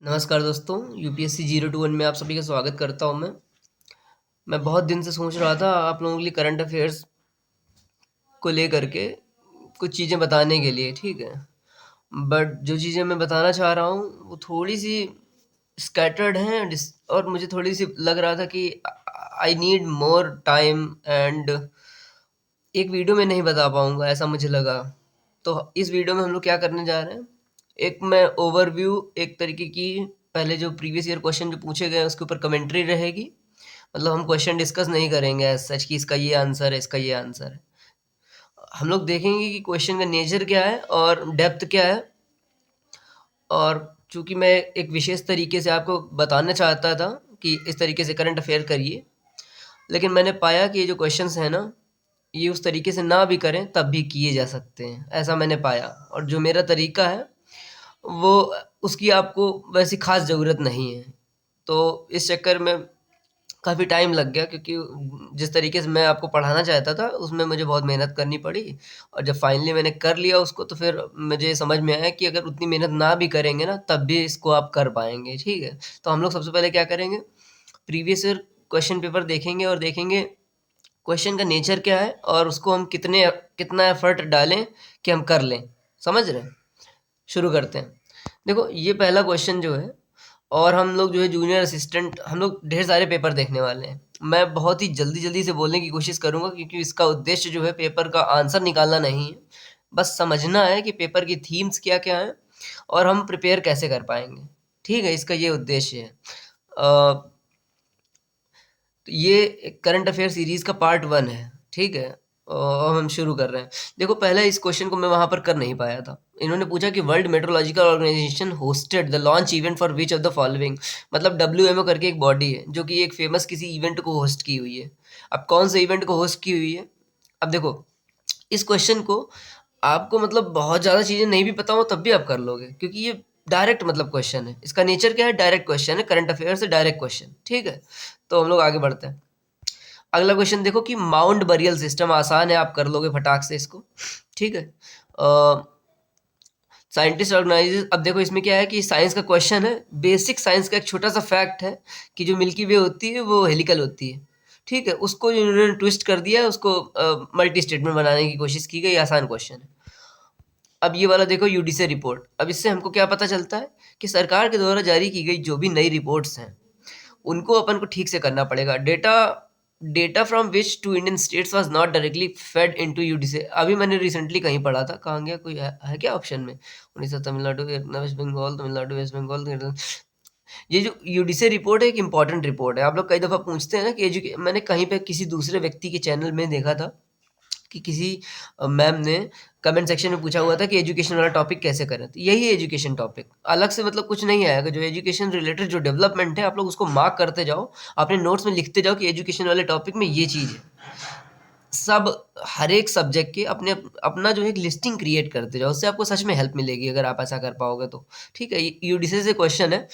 नमस्कार दोस्तों, यूपीएससी 021 में आप सभी का स्वागत करता हूँ मैं बहुत दिन से सोच रहा था आप लोगों के लिए करंट अफेयर्स को लेकर के कुछ चीज़ें बताने के लिए, ठीक है? बट जो चीज़ें मैं बताना चाह रहा हूँ वो थोड़ी-सी स्कैटर्ड हैं डिस और मुझे थोड़ी-सी लग रहा था कि I need more time and एक वीडियो में नहीं बता पाऊँगा, ऐसा मुझे लगा। तो इस वीडियो में हम लोग क्या करने जा रहे हैं, एक मैं ओवरव्यू एक तरीके की पहले जो प्रीवियस ईयर क्वेश्चन जो पूछे गए हैं उसके ऊपर कमेंट्री रहेगी। मतलब हम क्वेश्चन डिस्कस नहीं करेंगे एज़ सच कि इसका ये आंसर है, इसका ये आंसर है। हम लोग देखेंगे कि क्वेश्चन का नेचर क्या है और डेप्थ क्या है। और चूँकि मैं एक विशेष तरीके से आपको बताना चाहता था कि इस तरीके से करंट अफेयर करिए, लेकिन मैंने पाया कि ये जो क्वेश्चंस हैं ना, ये उस तरीके से ना भी करें तब भी किए जा सकते हैं, ऐसा मैंने पाया। और जो मेरा तरीका है, वो उसकी आपको वैसी ख़ास ज़रूरत नहीं है। तो इस चक्कर में काफ़ी टाइम लग गया क्योंकि जिस तरीके से मैं आपको पढ़ाना चाहता था, उसमें मुझे बहुत मेहनत करनी पड़ी और जब फाइनली मैंने कर लिया उसको तो फिर मुझे समझ में आया कि अगर उतनी मेहनत ना भी करेंगे ना, तब भी इसको आप कर पाएँगे, ठीक है? तो हम लोग सबसे पहले क्या करेंगे, प्रीवियस ईयर क्वेश्चन पेपर देखेंगे और देखेंगे क्वेश्चन का नेचर क्या है और उसको हम कितना एफर्ट डालें कि हम कर लें। समझ रहे हैं? शुरू करते हैं। देखो ये पहला क्वेश्चन जो है और हम लोग जो है जूनियर असिस्टेंट हम लोग ढेर सारे पेपर देखने वाले हैं। मैं बहुत ही जल्दी-जल्दी से बोलने की कोशिश करूँगा क्योंकि इसका उद्देश्य जो है पेपर का आंसर निकालना नहीं है। बस समझना है कि पेपर की थीम्स क्या-क्या हैं और हम प्रिपेयर कैसे कर पाएँगे। ठीक है? इसका ये उद्देश्य है। तो ये करंट अफेयर सीरीज़ का पार्ट 1 है, ठीक है? अब हम शुरू कर रहे हैं। देखो पहले इस क्वेश्चन को मैं वहाँ पर कर नहीं पाया था। इन्होंने पूछा कि World Meteorological Organization hosted the launch event for which of the following. मतलब डब्ल्यूएमओ करके एक बॉडी है, जो कि एक फेमस किसी इवेंट को होस्ट की हुई है। अब कौन से इवेंट को होस्ट की हुई है? अब देखो, इस क्वेश्चन को आपको मतलब बहुत ज़्यादा चीज़ें नहीं भी पता हो तब भी आप कर लोगे क्योंकि ये डायरेक्ट मतलब क्वेश्चन है। इसका नेचर क्या है? डायरेक्ट क्वेश्चन है, करंट अफेयर से डायरेक्ट क्वेश्चन, ठीक है? तो हम लोग आगे बढ़ते हैं। अगला क्वेश्चन देखो कि माउंट बरियल सिस्टम आसान है, आप कर लोगे फटाक से इसको, ठीक है? साइंटिस्ट ऑर्गेनाइजेज अब देखो इसमें क्या है कि साइंस का क्वेश्चन है, बेसिक साइंस का एक छोटा-सा फैक्ट है कि जो मिल्की वे होती है वो हेलिकल होती है, ठीक है? उसको इन्होंने ट्विस्ट कर दिया, उसको मल्टी स्टेटमेंट बनाने की कोशिश की गई, आसान क्वेश्चन है। अब ये वाला देखो यूडीसी रिपोर्ट, अब इससे हमको क्या पता चलता है कि सरकार के द्वारा जारी की गई जो भी नई रिपोर्ट्स हैं, उनको अपन को ठीक से करना पड़ेगा। Data data from which two Indian states was not directly fed into UDC. अभी मैंने रिसेंटली कहीं पढ़ा था, कहाँ गया कोई है क्या ऑप्शन में? Orissa, Tamil Nadu, West Bengal, Tamil Nadu, West Bengal, Kerala. ये जो यूडीसी रिपोर्ट है एक इम्पोर्टेंट रिपोर्ट है। आप लोग कई दफ़ा पूछते हैं ना कि एजुके मैंने कहीं पे किसी दूसरे व्यक्ति के चैनल में देखा था कि किसी मैम ने कमेंट सेक्शन में पूछा हुआ था कि एजुकेशन वाला टॉपिक कैसे करें? तो यही है एजुकेशन टॉपिक। अलग से मतलब कुछ नहीं आएगा, जो एजुकेशन रिलेटेड जो डेवलपमेंट है, आप लोग उसको मार्क करते जाओ, अपने नोट्स में लिखते जाओ कि एजुकेशन वाले टॉपिक में ये चीज़ है। सब हर एक सब्जेक्ट के अपने अपना जो है एक लिस्टिंग क्रिएट करते जाओ, उससे आपको सच में हेल्प मिलेगी अगर आप ऐसा कर पाओगे तो। ठीक है? यूडीसी से क्वेश्चन है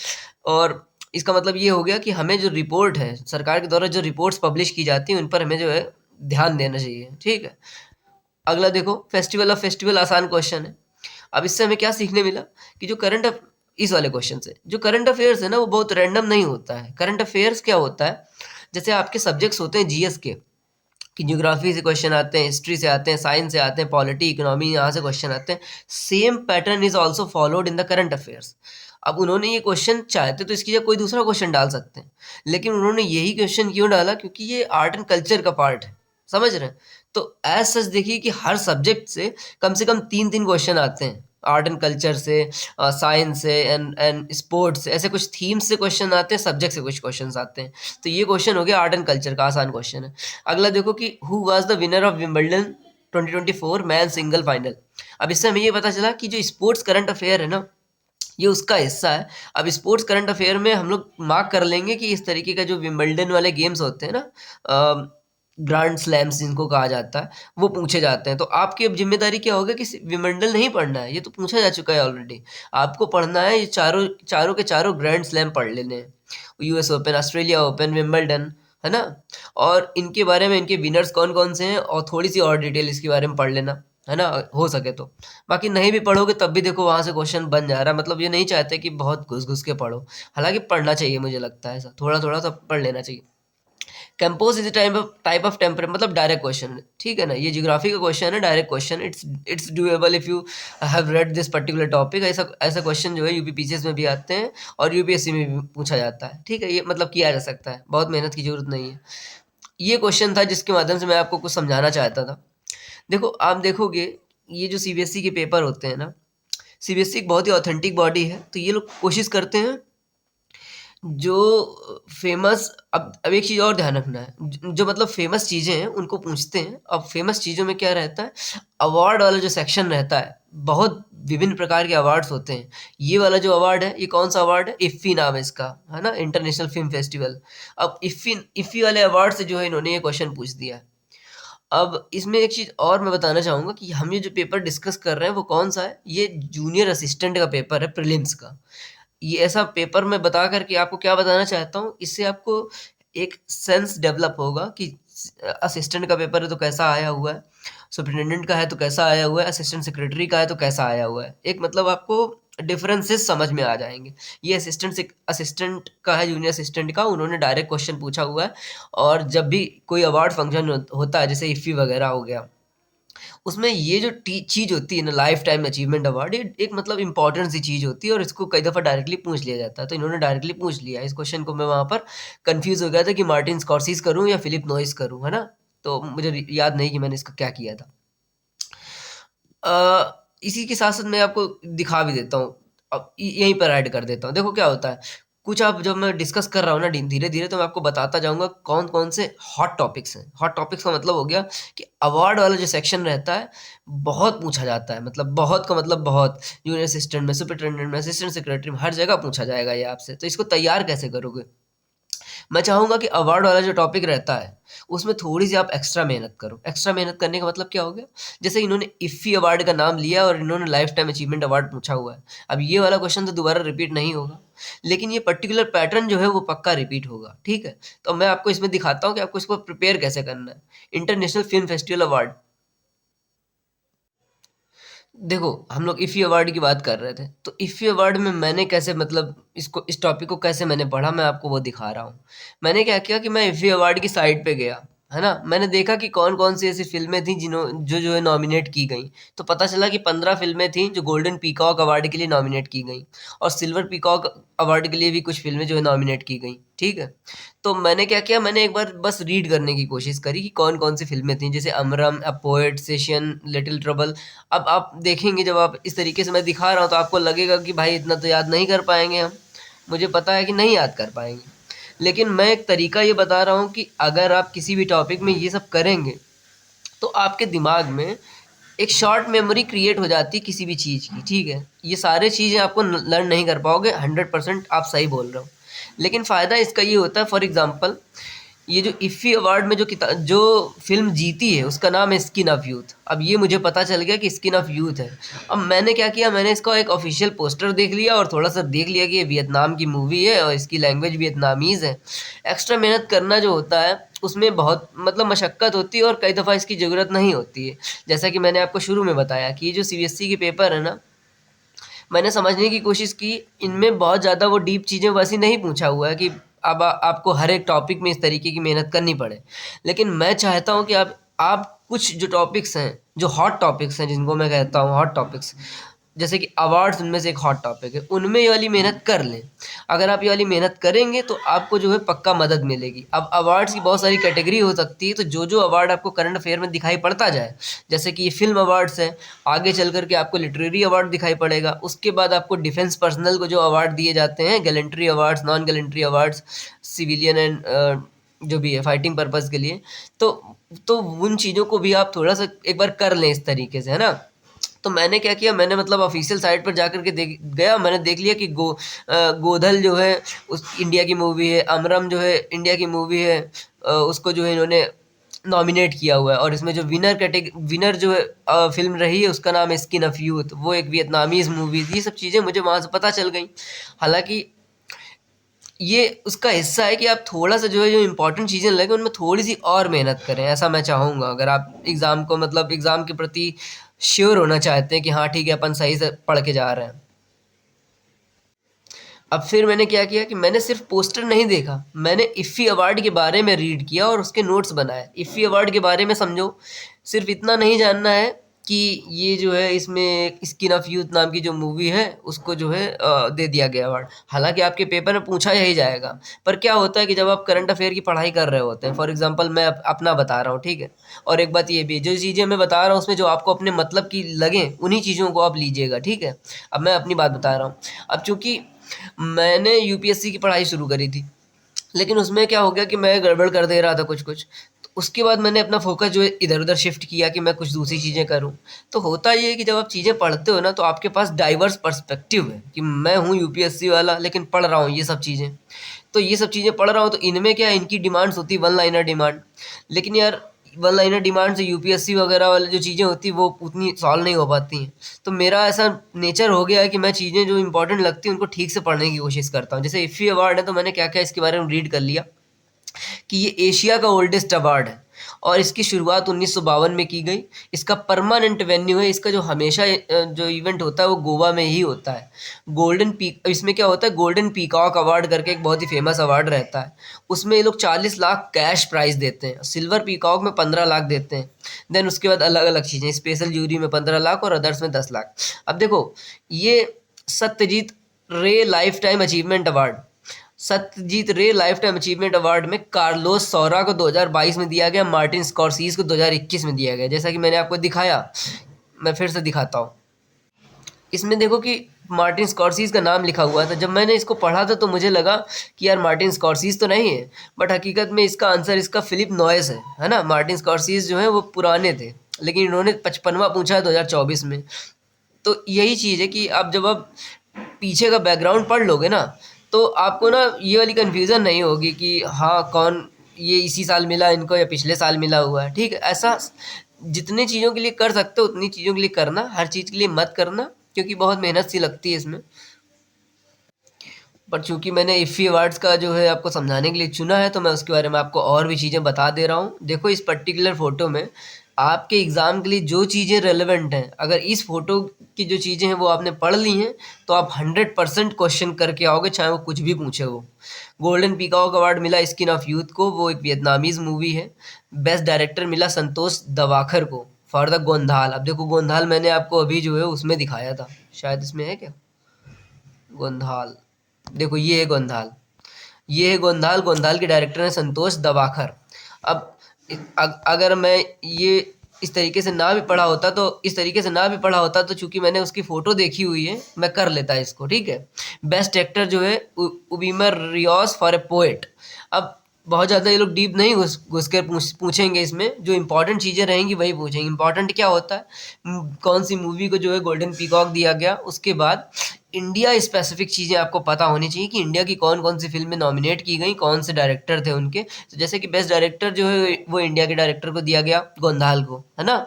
और इसका मतलब ये हो गया कि हमें जो रिपोर्ट है, सरकार के द्वारा जो रिपोर्ट्स पब्लिश की जाती हैं, उन पर हमें जो है ध्यान देना चाहिए। ठीक है? अगला देखो फेस्टिवल ऑफ फेस्टिवल आसान क्वेश्चन है। अब इससे हमें क्या सीखने मिला कि जो करंट अफ इस वाले क्वेश्चन से जो करंट अफेयर्स है ना वो बहुत रैंडम नहीं होता है। करंट अफेयर्स क्या होता है, जैसे आपके सब्जेक्ट्स होते हैं जीएस के कि ज्योग्राफी से क्वेश्चन आते हैं, हिस्ट्री से आते हैं, साइंस से आते हैं, पॉलिटी, इकोनॉमी यहाँ से क्वेश्चन आते हैं। Same pattern is also followed in the current affairs. अब उन्होंने ये क्वेश्चन चाहते तो इसकी जगह कोई दूसरा क्वेश्चन डाल सकते हैं, लेकिन उन्होंने यही क्वेश्चन क्यों डाला? क्योंकि ये आर्ट एंड कल्चर का पार्ट है। समझ रहे हैं? तो एज सच देखिए कि हर सब्जेक्ट से कम 3-3 क्वेश्चन आते हैं। आर्ट एंड कल्चर से, साइंस से एंड स्पोर्ट्स से, ऐसे कुछ थीम्स से क्वेश्चन आते हैं, सब्जेक्ट से कुछ क्वेश्चंस आते हैं। तो ये क्वेश्चन हो गया आर्ट एंड कल्चर का, आसान क्वेश्चन है। अगला देखो कि who was the winner of Wimbledon 2024 man single final. अब इससे हमें ये पता चला कि जो स्पोर्ट्स करंट अफेयर है ना, ये उसका हिस्सा है। अब स्पोर्ट्स करंट अफेयर में हम लोग मार्क कर लेंगे कि इस तरीके का जो विंबलडन वाले गेम्स होते हैं ना, ग्रैंड स्लैम्स जिनको कहा जाता है, वो पूछे जाते हैं। तो आपकी अब ज़िम्मेदारी क्या होगा कि विंबलडन नहीं पढ़ना है, ये तो पूछा जा चुका है ऑलरेडी। आपको पढ़ना है ये चारों चारों के चारों ग्रैंड स्लैम पढ़ लेने हैं। US open, Australia open, Wimbledon, है ना? और इनके बारे में इनके विनर्स कौन-कौन से हैं और थोड़ी-सी और डिटेल इसके बारे में पढ़ लेना। है ना? हो सके तो। बाकी नहीं भी पढ़ोगे तब भी देखो वहाँ से क्वेश्चन बन जा रहा है, मतलब ये नहीं चाहते कि बहुत घुस-घुस के पढ़ो। हालाँकि पढ़ना चाहिए मुझे लगता है ऐसा, थोड़ा-थोड़ा सा पढ़ लेना चाहिए। Compose is type of temper मतलब डायरेक्ट क्वेश्चन, ठीक है ना? ये ज्योग्राफी का क्वेश्चन है, direct question, it's doable if you have read this particular topic. ऐसा ऐसा क्वेश्चन जो है यूपीपीसीएस में भी आते हैं और यूपीएससी में भी पूछा जाता है, ठीक है? ये मतलब किया जा सकता है, बहुत मेहनत की जरूरत नहीं है। ये क्वेश्चन था जिसके माध्यम से मैं आपको कुछ समझाना चाहता था। देखो, आप देखोगे ये जो सीबीएसई के पेपर होते हैं ना, सीबीएसई एक बहुत ही ऑथेंटिक बॉडी है, तो ये लोग कोशिश करते हैं जो फ़ेमस, अब एक चीज़ और ध्यान रखना है, जो मतलब फ़ेमस चीज़ें हैं उनको पूछते हैं। अब फ़ेमस चीज़ों में क्या रहता है, अवार्ड वाला जो सेक्शन रहता है, बहुत विभिन्न प्रकार के अवार्ड्स होते हैं। ये वाला जो अवार्ड है, ये कौन-सा अवार्ड है? इफ़्फ़ी नाम है इसका, है ना? International film festival. अब इफ़्फ़ी इफ़्फ़ी वाले अवार्ड से जो है इन्होंने ये क्वेश्चन पूछ दिया है। अब इसमें एक चीज़ और मैं बताना चाहूँगा कि हम ये जो पेपर डिस्कस कर रहे हैं वो कौन-सा है? ये जूनियर असिस्टेंट का पेपर है, प्रीलिम्स का। ये ऐसा पेपर मैं बता कर के आपको क्या बताना चाहता हूँ, इससे आपको एक सेंस डेवलप होगा कि असिस्टेंट का पेपर है तो कैसा आया हुआ है, सुपरिटेंडेंट का है तो कैसा आया हुआ है, असिस्टेंट सेक्रेटरी का है तो कैसा आया हुआ है। एक मतलब आपको डिफरेंसेस समझ में आ जाएँगे। ये असिस्टेंट का है, जूनियर असिस्टेंट का, उन्होंने डायरेक्ट क्वेश्चन पूछा हुआ है। और जब भी कोई अवार्ड फंक्शन होता है, जैसे इफ़्फ़ी वगैरह हो गया, उसमें ये जो टी चीज़ होती है ना, लाइफ टाइम अचीवमेंट अवार्ड, ये एक मतलब इम्पोर्टेंट सी चीज़ होती है और इसको कई दफ़ा डायरेक्टली पूछ लिया जाता है। तो इन्होंने डायरेक्टली पूछ लिया। इस क्वेश्चन को मैं वहाँ पर कन्फ्यूज़ हो गया था कि मार्टिन स्कॉर्सेज़ करूँ या फिलिप नॉइस करूँ, है ना? तो मुझे याद नहीं कि मैंने इसका क्या किया था। इसी के साथ-साथ मैं आपको दिखा भी देता हूँ। अब यहीं पर ऐड कर देता हूँ। देखो क्या होता है, कुछ आप जब मैं डिस्कस कर रहा हूँ ना धीरे-धीरे, तो मैं आपको बताता जाऊँगा कौन-कौन से हॉट टॉपिक्स हैं। हॉट टॉपिक्स का मतलब हो गया कि अवार्ड वाला जो सेक्शन रहता है, बहुत पूछा जाता है। मतलब बहुत का मतलब बहुत। जूनियर असिस्टेंट में, सुपरिटेंडेंट में, असिस्टेंट सेक्रेटरी में, हर जगह पूछा जाएगा ये आपसे। तो इसको तैयार कैसे करोगे? मैं चाहूँगा कि अवार्ड वाला जो टॉपिक रहता है, उसमें थोड़ी-सी आप एक्स्ट्रा मेहनत करो। एक्स्ट्रा मेहनत करने का मतलब क्या हो गया? जैसे इन्होंने इफ़्फ़ी अवार्ड का नाम लिया और इन्होंने लाइफ़ टाइम अचीवमेंट अवार्ड पूछा हुआ है। अब ये वाला क्वेश्चन तो दोबारा रिपीट नहीं होगा, लेकिन ये पर्टिकुलर पैटर्न जो है वो पक्का रिपीट होगा, ठीक है? तो मैं आपको इसमें दिखाता हूँ कि आपको इसको प्रिपेयर कैसे करना है। इंटरनेशनल फ़िल्म फेस्टिवल अवार्ड, देखो, हम लोग इफ़ी अवार्ड की बात कर रहे थे, तो इफ़ी अवार्ड में मैंने कैसे मतलब इस टॉपिक को कैसे मैंने पढ़ा, मैं आपको वो दिखा रहा हूँ। मैंने क्या किया कि मैं इफ़ी अवार्ड की साइट पे गया, है ना? मैंने देखा कि कौन-कौन सी ऐसी फ़िल्में थी जो है नॉमिनेट की गईं। तो पता चला कि 15 फ़िल्में थीं जो गोल्डन पीकॉक अवार्ड के लिए नॉमिनेट की गईं और सिल्वर पीकॉक अवार्ड के लिए भी कुछ फ़िल्में जो है नॉमिनेट की गईं, ठीक है? तो मैंने क्या किया, मैंने एक बार बस रीड करने की कोशिश करी कि कौन-कौन सी फ़िल्में थीं, जैसे अमरम, a poet, session, little trouble. अब आप देखेंगे जब आप इस तरीके से मैं दिखा रहा हूँ तो आपको लगेगा कि भाई इतना तो याद नहीं कर पाएँगे हम। मुझे पता है कि नहीं याद कर पाएँगे। लेकिन मैं एक तरीका ये बता रहा हूँ कि अगर आप किसी भी टॉपिक में ये सब करेंगे, तो आपके दिमाग में एक शॉर्ट मेमोरी क्रिएट हो जाती है किसी भी चीज़ की, ठीक है? ये सारी चीज़ें आपको लर्न नहीं कर पाओगे, 100% आप सही बोल रहे हो। लेकिन फ़ायदा इसका ये होता है, फॉर एग्ज़ाम्पल ये जो इफ़ी अवार्ड में जो फ़िल्म जीती है उसका नाम है स्किन ऑफ यूथ। अब ये मुझे पता चल गया कि स्किन ऑफ यूथ है। अब मैंने क्या किया, मैंने इसका एक ऑफ़िशियल पोस्टर देख लिया और थोड़ा-सा देख लिया कि ये वियतनाम की मूवी है और इसकी लैंग्वेज वियतनामीज़ है। एक्स्ट्रा मेहनत करना जो होता है उसमें बहुत मतलब मशक्कत होती है और कई दफ़ा इसकी ज़रूरत नहीं होती है। जैसा कि मैंने आपको शुरू में बताया कि ये जो सीबीएसई के पेपर है ना, मैंने समझने की कोशिश की, इनमें बहुत ज़्यादा वो डीप चीज़ें वैसी नहीं पूछा हुआ है कि अब आपको हर एक टॉपिक में इस तरीके की मेहनत करनी पड़े। लेकिन मैं चाहता हूँ कि आप कुछ जो टॉपिक्स हैं, जो हॉट टॉपिक्स हैं जिनको मैं कहता हूँ हॉट टॉपिक्स, जैसे कि अवार्ड्स उनमें से एक हॉट टॉपिक है, उनमें ये वाली मेहनत कर लें। अगर आप ये वाली मेहनत करेंगे तो आपको जो है पक्का मदद मिलेगी। अब अवार्ड्स की बहुत सारी कैटेगरी हो सकती है, तो जो अवार्ड आपको करंट अफेयर में दिखाई पड़ता जाए, जैसे कि ये फ़िल्म अवार्ड्स हैं, आगे चल कर के आपको लिटरेरी अवार्ड दिखाई पड़ेगा, उसके बाद आपको डिफेंस पर्सनल को जो अवार्ड दिए जाते हैं, gallantry awards, non gallantry awards, civilian and जो भी है फाइटिंग पर्पज़ के लिए, तो उन चीज़ों को भी आप थोड़ा-सा एक बार कर लें इस तरीके से, है ना? तो मैंने क्या किया, मैंने मतलब ऑफ़िशियल साइट पर जाकर के मैंने देख लिया कि गोधल जो है उस इंडिया की मूवी है, अमरम जो है इंडिया की मूवी है, उसको जो है इन्होंने नॉमिनेट किया हुआ है और इसमें जो विनर जो है फ़िल्म रही है उसका नाम है स्किन ऑफ यूथ, वो एक वियतनामीज़ मूवी थी। ये सब चीज़ें मुझे वहाँ से पता चल गईं। हालाँकि ये उसका हिस्सा है कि आप थोड़ा-सा जो है जो इम्पोर्टेंट चीज़ें लगे उनमें थोड़ी-सी और मेहनत करें, ऐसा मैं चाहूँगा। अगर आप एग्ज़ाम को मतलब एग्ज़ाम के प्रति श्योर होना चाहते हैं कि हाँ ठीक है अपन सही से पढ़ के जा रहे हैं। अब फिर मैंने क्या किया कि मैंने सिर्फ पोस्टर नहीं देखा, मैंने इफ़ी अवार्ड के बारे में रीड किया और उसके नोट्स बनाए। इफ़ी अवार्ड के बारे में समझो, सिर्फ इतना नहीं जानना है कि ये जो है इसमें स्किन ऑफ यूथ नाम की जो मूवी है उसको जो है दे दिया गया अवार्ड। हालांकि आपके पेपर में पूछा यही जाएगा, पर क्या होता है कि जब आप करंट अफेयर की पढ़ाई कर रहे होते हैं, फॉर एग्जांपल मैं अपना बता रहा हूँ, ठीक है। और एक बात ये भी, जो चीज़ें मैं बता रहा हूँ उसमें जो आपको अपने मतलब की लगें उन्हीं चीज़ों को आप लीजिएगा, ठीक है। अब मैं अपनी बात बता रहा हूँ। अब चूंकि मैंने यूपीएससी की पढ़ाई शुरू करी थी, लेकिन उसमें क्या हो गया कि मैं गड़बड़ कर दे रहा था कुछ कुछ। तो उसके बाद मैंने अपना फोकस जो है इधर उधर शिफ्ट किया कि मैं कुछ दूसरी चीज़ें करूं। तो होता ये है कि जब आप चीज़ें पढ़ते हो ना, तो आपके पास डाइवर्स पर्सपेक्टिव है कि मैं हूँ यूपीएससी वाला लेकिन पढ़ रहा हूँ ये सब चीज़ें। तो ये सब चीज़ें पढ़ रहा हूँ तो इनमें क्या है, इनकी डिमांड्स होती है वन लाइनर डिमांड। लेकिन यार वन लाइनर डिमांड से यूपीएससी वगैरह वाली जो चीज़ें होती हैं वो उतनी सॉल्व नहीं हो पाती हैं। तो मेरा ऐसा नेचर हो गया है कि मैं चीज़ें जो इंपॉर्टेंट लगती हैं उनको ठीक से पढ़ने की कोशिश करता हूँ। जैसे इफ़ी अवार्ड है तो मैंने क्या क्या इसके बारे में रीड कर लिया कि ये एशिया का ओल्डेस्ट अवार्ड है और इसकी शुरुआत 1952 में की गई। इसका परमानेंट वेन्यू है, इसका जो हमेशा जो इवेंट होता है वो गोवा में ही होता है। गोल्डन पीक, इसमें क्या होता है, गोल्डन पीकॉक अवार्ड करके एक बहुत ही फेमस अवार्ड रहता है। उसमें ये लोग 40 लाख कैश प्राइज़ देते हैं, सिल्वर पीकॉक में 15 लाख देते हैं। देन उसके बाद अलग अलग चीज़ें, स्पेशल जूरी में 15 लाख और अदर्स में 10 लाख। अब देखो, ये सत्यजीत रे life time achievement award, Satyajit रे लाइफ टाइम अचीवमेंट अवार्ड में कार्लोस सौरा को 2022 में दिया गया, मार्टिन स्कॉर्सीज को 2021 में दिया गया। जैसा कि मैंने आपको दिखाया, मैं फिर से दिखाता हूँ। इसमें देखो कि मार्टिन स्कॉर्सीज का नाम लिखा हुआ था। जब मैंने इसको पढ़ा था तो मुझे लगा कि यार मार्टिन स्कॉर्सीज तो नहीं है, बट हकीकत में इसका आंसर इसका फिलिप नॉयस है ना। मार्टिन स्कॉर्सीज जो है वो पुराने थे, लेकिन इन्होंने 55वां पूछा है 2024 में। तो यही चीज़ है कि आप जब आप पीछे का बैकग्राउंड पढ़ लोगे ना, तो आपको ना ये वाली कन्फ्यूज़न नहीं होगी कि हाँ कौन ये इसी साल मिला इनको या पिछले साल मिला हुआ है, ठीक है। ऐसा जितनी चीज़ों के लिए कर सकते हो उतनी चीज़ों के लिए करना, हर चीज़ के लिए मत करना, क्योंकि बहुत मेहनत सी लगती है इसमें। पर चूंकि मैंने इफ़ी अवार्ड्स का जो है आपको समझाने के लिए चुना है, तो मैं उसके बारे में आपको और भी चीज़ें बता दे रहा हूँ। देखो इस पर्टिकुलर फ़ोटो में आपके एग्ज़ाम के लिए जो चीज़ें रेलेवेंट हैं, अगर इस फ़ोटो की जो चीज़ें हैं वो आपने पढ़ ली हैं तो आप 100% क्वेश्चन करके आओगे, चाहे वो कुछ भी पूछे हो। गोल्डन पीकॉक अवार्ड मिला स्किन ऑफ यूथ को, वो एक वियतनामीज़ मूवी है। बेस्ट डायरेक्टर मिला संतोष दवाखर को फॉर द गोंधाल। अब देखो गोंधाल मैंने आपको अभी जो है उसमें दिखाया था, शायद इसमें है क्या गोंधाल। देखो ये है गोंधाल, ये है गोंधाल। गोंधाल के डायरेक्टर हैं संतोष दवाखर। अब अगर मैं ये इस तरीके से ना भी पढ़ा होता तो तो चूंकि मैंने उसकी फ़ोटो देखी हुई है मैं कर लेता इसको, ठीक है। बेस्ट एक्टर जो है उबिमर रियोस फॉर ए पोएट। अब बहुत ज़्यादा ये लोग डीप नहीं घुस घुस कर पूछेंगे, इसमें जो इंपॉर्टेंट चीज़ें रहेंगी वही पूछेंगे। इंपॉर्टेंट क्या होता है, कौन सी मूवी को जो है गोल्डन पीकॉक दिया गया, उसके बाद इंडिया स्पेसिफिक चीज़ें आपको पता होनी चाहिए कि इंडिया की कौन कौन सी फिल्में नॉमिनेट की गई, कौन से डायरेक्टर थे उनके। तो जैसे कि बेस्ट डायरेक्टर जो है वो इंडिया के डायरेक्टर को दिया गया, गोंधाल को, है ना।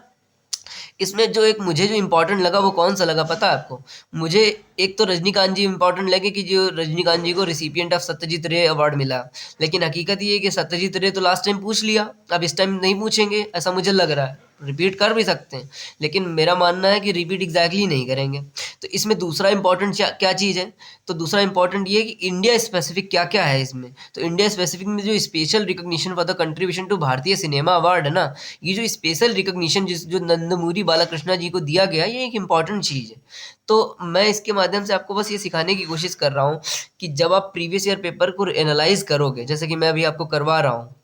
इसमें जो एक मुझे जो इम्पोर्टेंट लगा वो कौन सा लगा पता है आपको? मुझे एक तो रजनीकांत जी इम्पोर्टेंट लगे कि जो रजनीकांत जी को रिसिपिएंट ऑफ सत्यजीत रे अवार्ड मिला। लेकिन हकीकत ये है कि सत्यजीत रे तो लास्ट टाइम पूछ लिया, अब इस टाइम नहीं पूछेंगे ऐसा मुझे लग रहा है। रिपीट कर भी सकते हैं, लेकिन मेरा मानना है कि रिपीट एग्जैक्टली नहीं करेंगे। तो इसमें दूसरा इंपॉर्टेंट क्या चीज़ है, तो दूसरा इंपॉर्टेंट ये है कि इंडिया स्पेसिफिक क्या क्या है इसमें। तो इंडिया स्पेसिफिक में जो special recognition for the contribution to भारतीय सिनेमा अवार्ड है ना, ये जो स्पेशल रिकॉग्निशन जो नंदमूरी बालाकृष्णा जी को दिया गया, ये एक इम्पॉर्टेंट चीज़ है। तो मैं इसके माध्यम से आपको बस ये सिखाने की कोशिश कर रहा हूँ कि जब आप प्रीवियस ईयर पेपर को एनालाइज करोगे, जैसे कि मैं अभी आपको करवा रहा हूँ,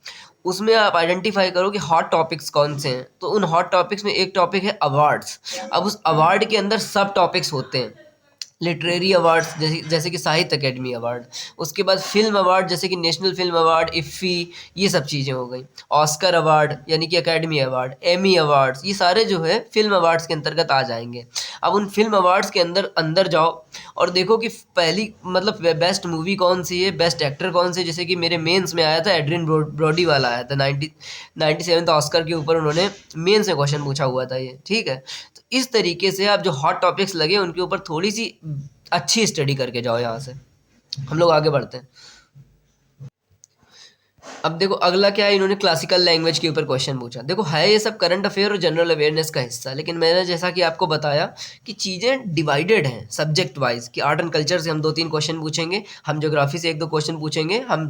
उसमें आप आइडेंटिफाई करो कि हॉट टॉपिक्स कौन से हैं। तो उन हॉट टॉपिक्स में एक टॉपिक है अवार्ड्स। अब उस अवार्ड के अंदर सब टॉपिक्स होते हैं। लिटरेरी अवार्ड्स जैसे कि साहित्य अकेडमी अवार्ड, उसके बाद फिल्म अवार्ड जैसे कि नेशनल फिल्म अवार्ड, इफ़ी, ये सब चीज़ें हो गई। ऑस्कर अवार्ड यानी कि अकेडमी अवार्ड, एमी अवार्ड्स, ये सारे जो है फिल्म अवार्ड्स के अंतर्गत आ जाएंगे। अब उन फिल्म अवार्ड्स के अंदर अंदर जाओ और देखो कि पहली मतलब बेस्ट मूवी कौन सी है, बेस्ट एक्टर कौन से। जैसे कि मेरे मेंस में आया था एड्रियन ब्रॉडी वाला आया था, 97th ऑस्कर के ऊपर उन्होंने मेंस में क्वेश्चन पूछा हुआ था ये, ठीक है। तो इस तरीके से आप जो हॉट टॉपिक्स लगे उनके ऊपर थोड़ी सी अच्छी स्टडी करके जाओ। यहाँ से हम लोग आगे बढ़ते हैं। अब देखो अगला क्या है, इन्होंने क्लासिकल लैंग्वेज के ऊपर क्वेश्चन पूछा। देखो है ये सब करंट अफेयर और जनरल अवेयरनेस का हिस्सा, लेकिन मैंने जैसा कि आपको बताया कि चीज़ें डिवाइडेड हैं सब्जेक्ट वाइज, कि आर्ट एंड कल्चर से हम 2-3 क्वेश्चन पूछेंगे, हम ज्योग्राफी से 1-2 क्वेश्चन पूछेंगे, हम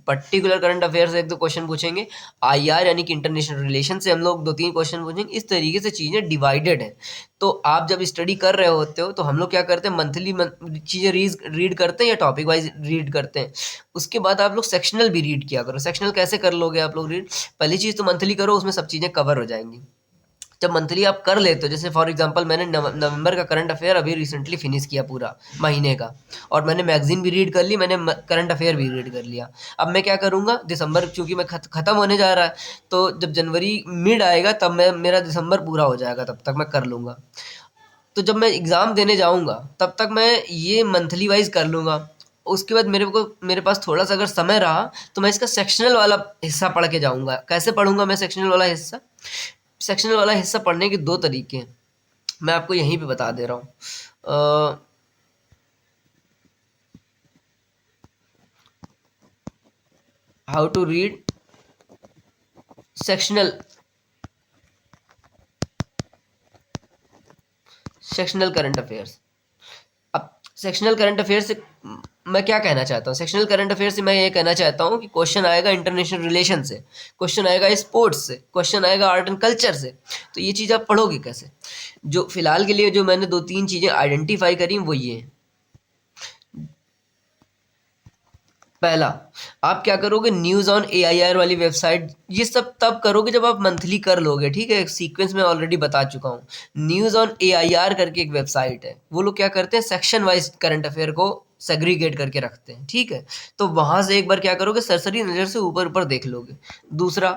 पर्टिकुलर करंट अफेयर से 1-2 क्वेश्चन पूछेंगे, आईआर यानी कि इंटरनेशनल रिलेशन से हम लोग 2-3 क्वेश्चन पूछेंगे। इस तरीके से चीज़ें डिवाइडेड हैं। तो आप जब स्टडी कर रहे होते हो तो हम लोग क्या करते हैं, मंथली चीज़ें रीड करते हैं या टॉपिक वाइज रीड करते हैं। उसके बाद आप लोग सेक्शनल भी रीड किया करो। सेक्शनल कैसे कर लोगे आप लोग रीड? पहली चीज़ तो मंथली करो, उसमें सब चीज़ें कवर हो जाएंगी। जब मंथली आप कर लेते हो, जैसे फॉर एग्जांपल मैंने नवंबर का करंट अफेयर अभी रिसेंटली फिनिश किया पूरा महीने का, और मैंने मैगजीन भी रीड कर ली, मैंने करंट अफेयर भी रीड कर लिया। अब मैं क्या करूँगा, दिसंबर चूंकि मैं ख़त्म होने जा रहा है, तो जब जनवरी मिड आएगा तब मैं मेरा दिसंबर पूरा हो जाएगा, तब तक मैं कर लूँगा। तो जब मैं एग्ज़ाम देने जाऊँगा तब तक मैं ये मंथली वाइज कर लूँगा। उसके बाद मेरे पास थोड़ा सा अगर समय रहा तो मैं इसका सेक्शनल वाला हिस्सा पढ़ के जाऊँगा। कैसे पढ़ूँगा मैं सेक्शनल वाला हिस्सा? सेक्शनल वाला हिस्सा पढ़ने के 2 तरीके हैं, मैं आपको यहीं पे बता दे रहा हूँ। How to read sectional sectional current affairs. अब सेक्शनल करंट अफेयर से मैं क्या कहना चाहता हूँ, सेक्शनल करंट अफेयर से मैं ये कहना चाहता हूँ कि क्वेश्चन आएगा इंटरनेशनल रिलेशन से, क्वेश्चन आएगा स्पोर्ट्स से, क्वेश्चन आएगा आर्ट एंड कल्चर से। तो ये चीज़ आप पढ़ोगे कैसे? जो फिलहाल के लिए जो मैंने 2-3 चीज़ें आइडेंटिफाई करी वो ये हैं। पहला, आप क्या करोगे, न्यूज़ ऑन एआईआर वाली वेबसाइट, ये सब तब करोगे जब आप मंथली कर लोगे, ठीक है? एक सीक्वेंस में ऑलरेडी बता चुका हूँ। न्यूज़ ऑन एआईआर करके एक वेबसाइट है, वो लोग क्या करते हैं, सेक्शन वाइज करंट अफेयर को सेग्रीगेट करके रखते हैं, ठीक है? तो वहाँ से एक बार क्या करोगे, सरसरी नज़र से ऊपर ऊपर देख लोगे। दूसरा,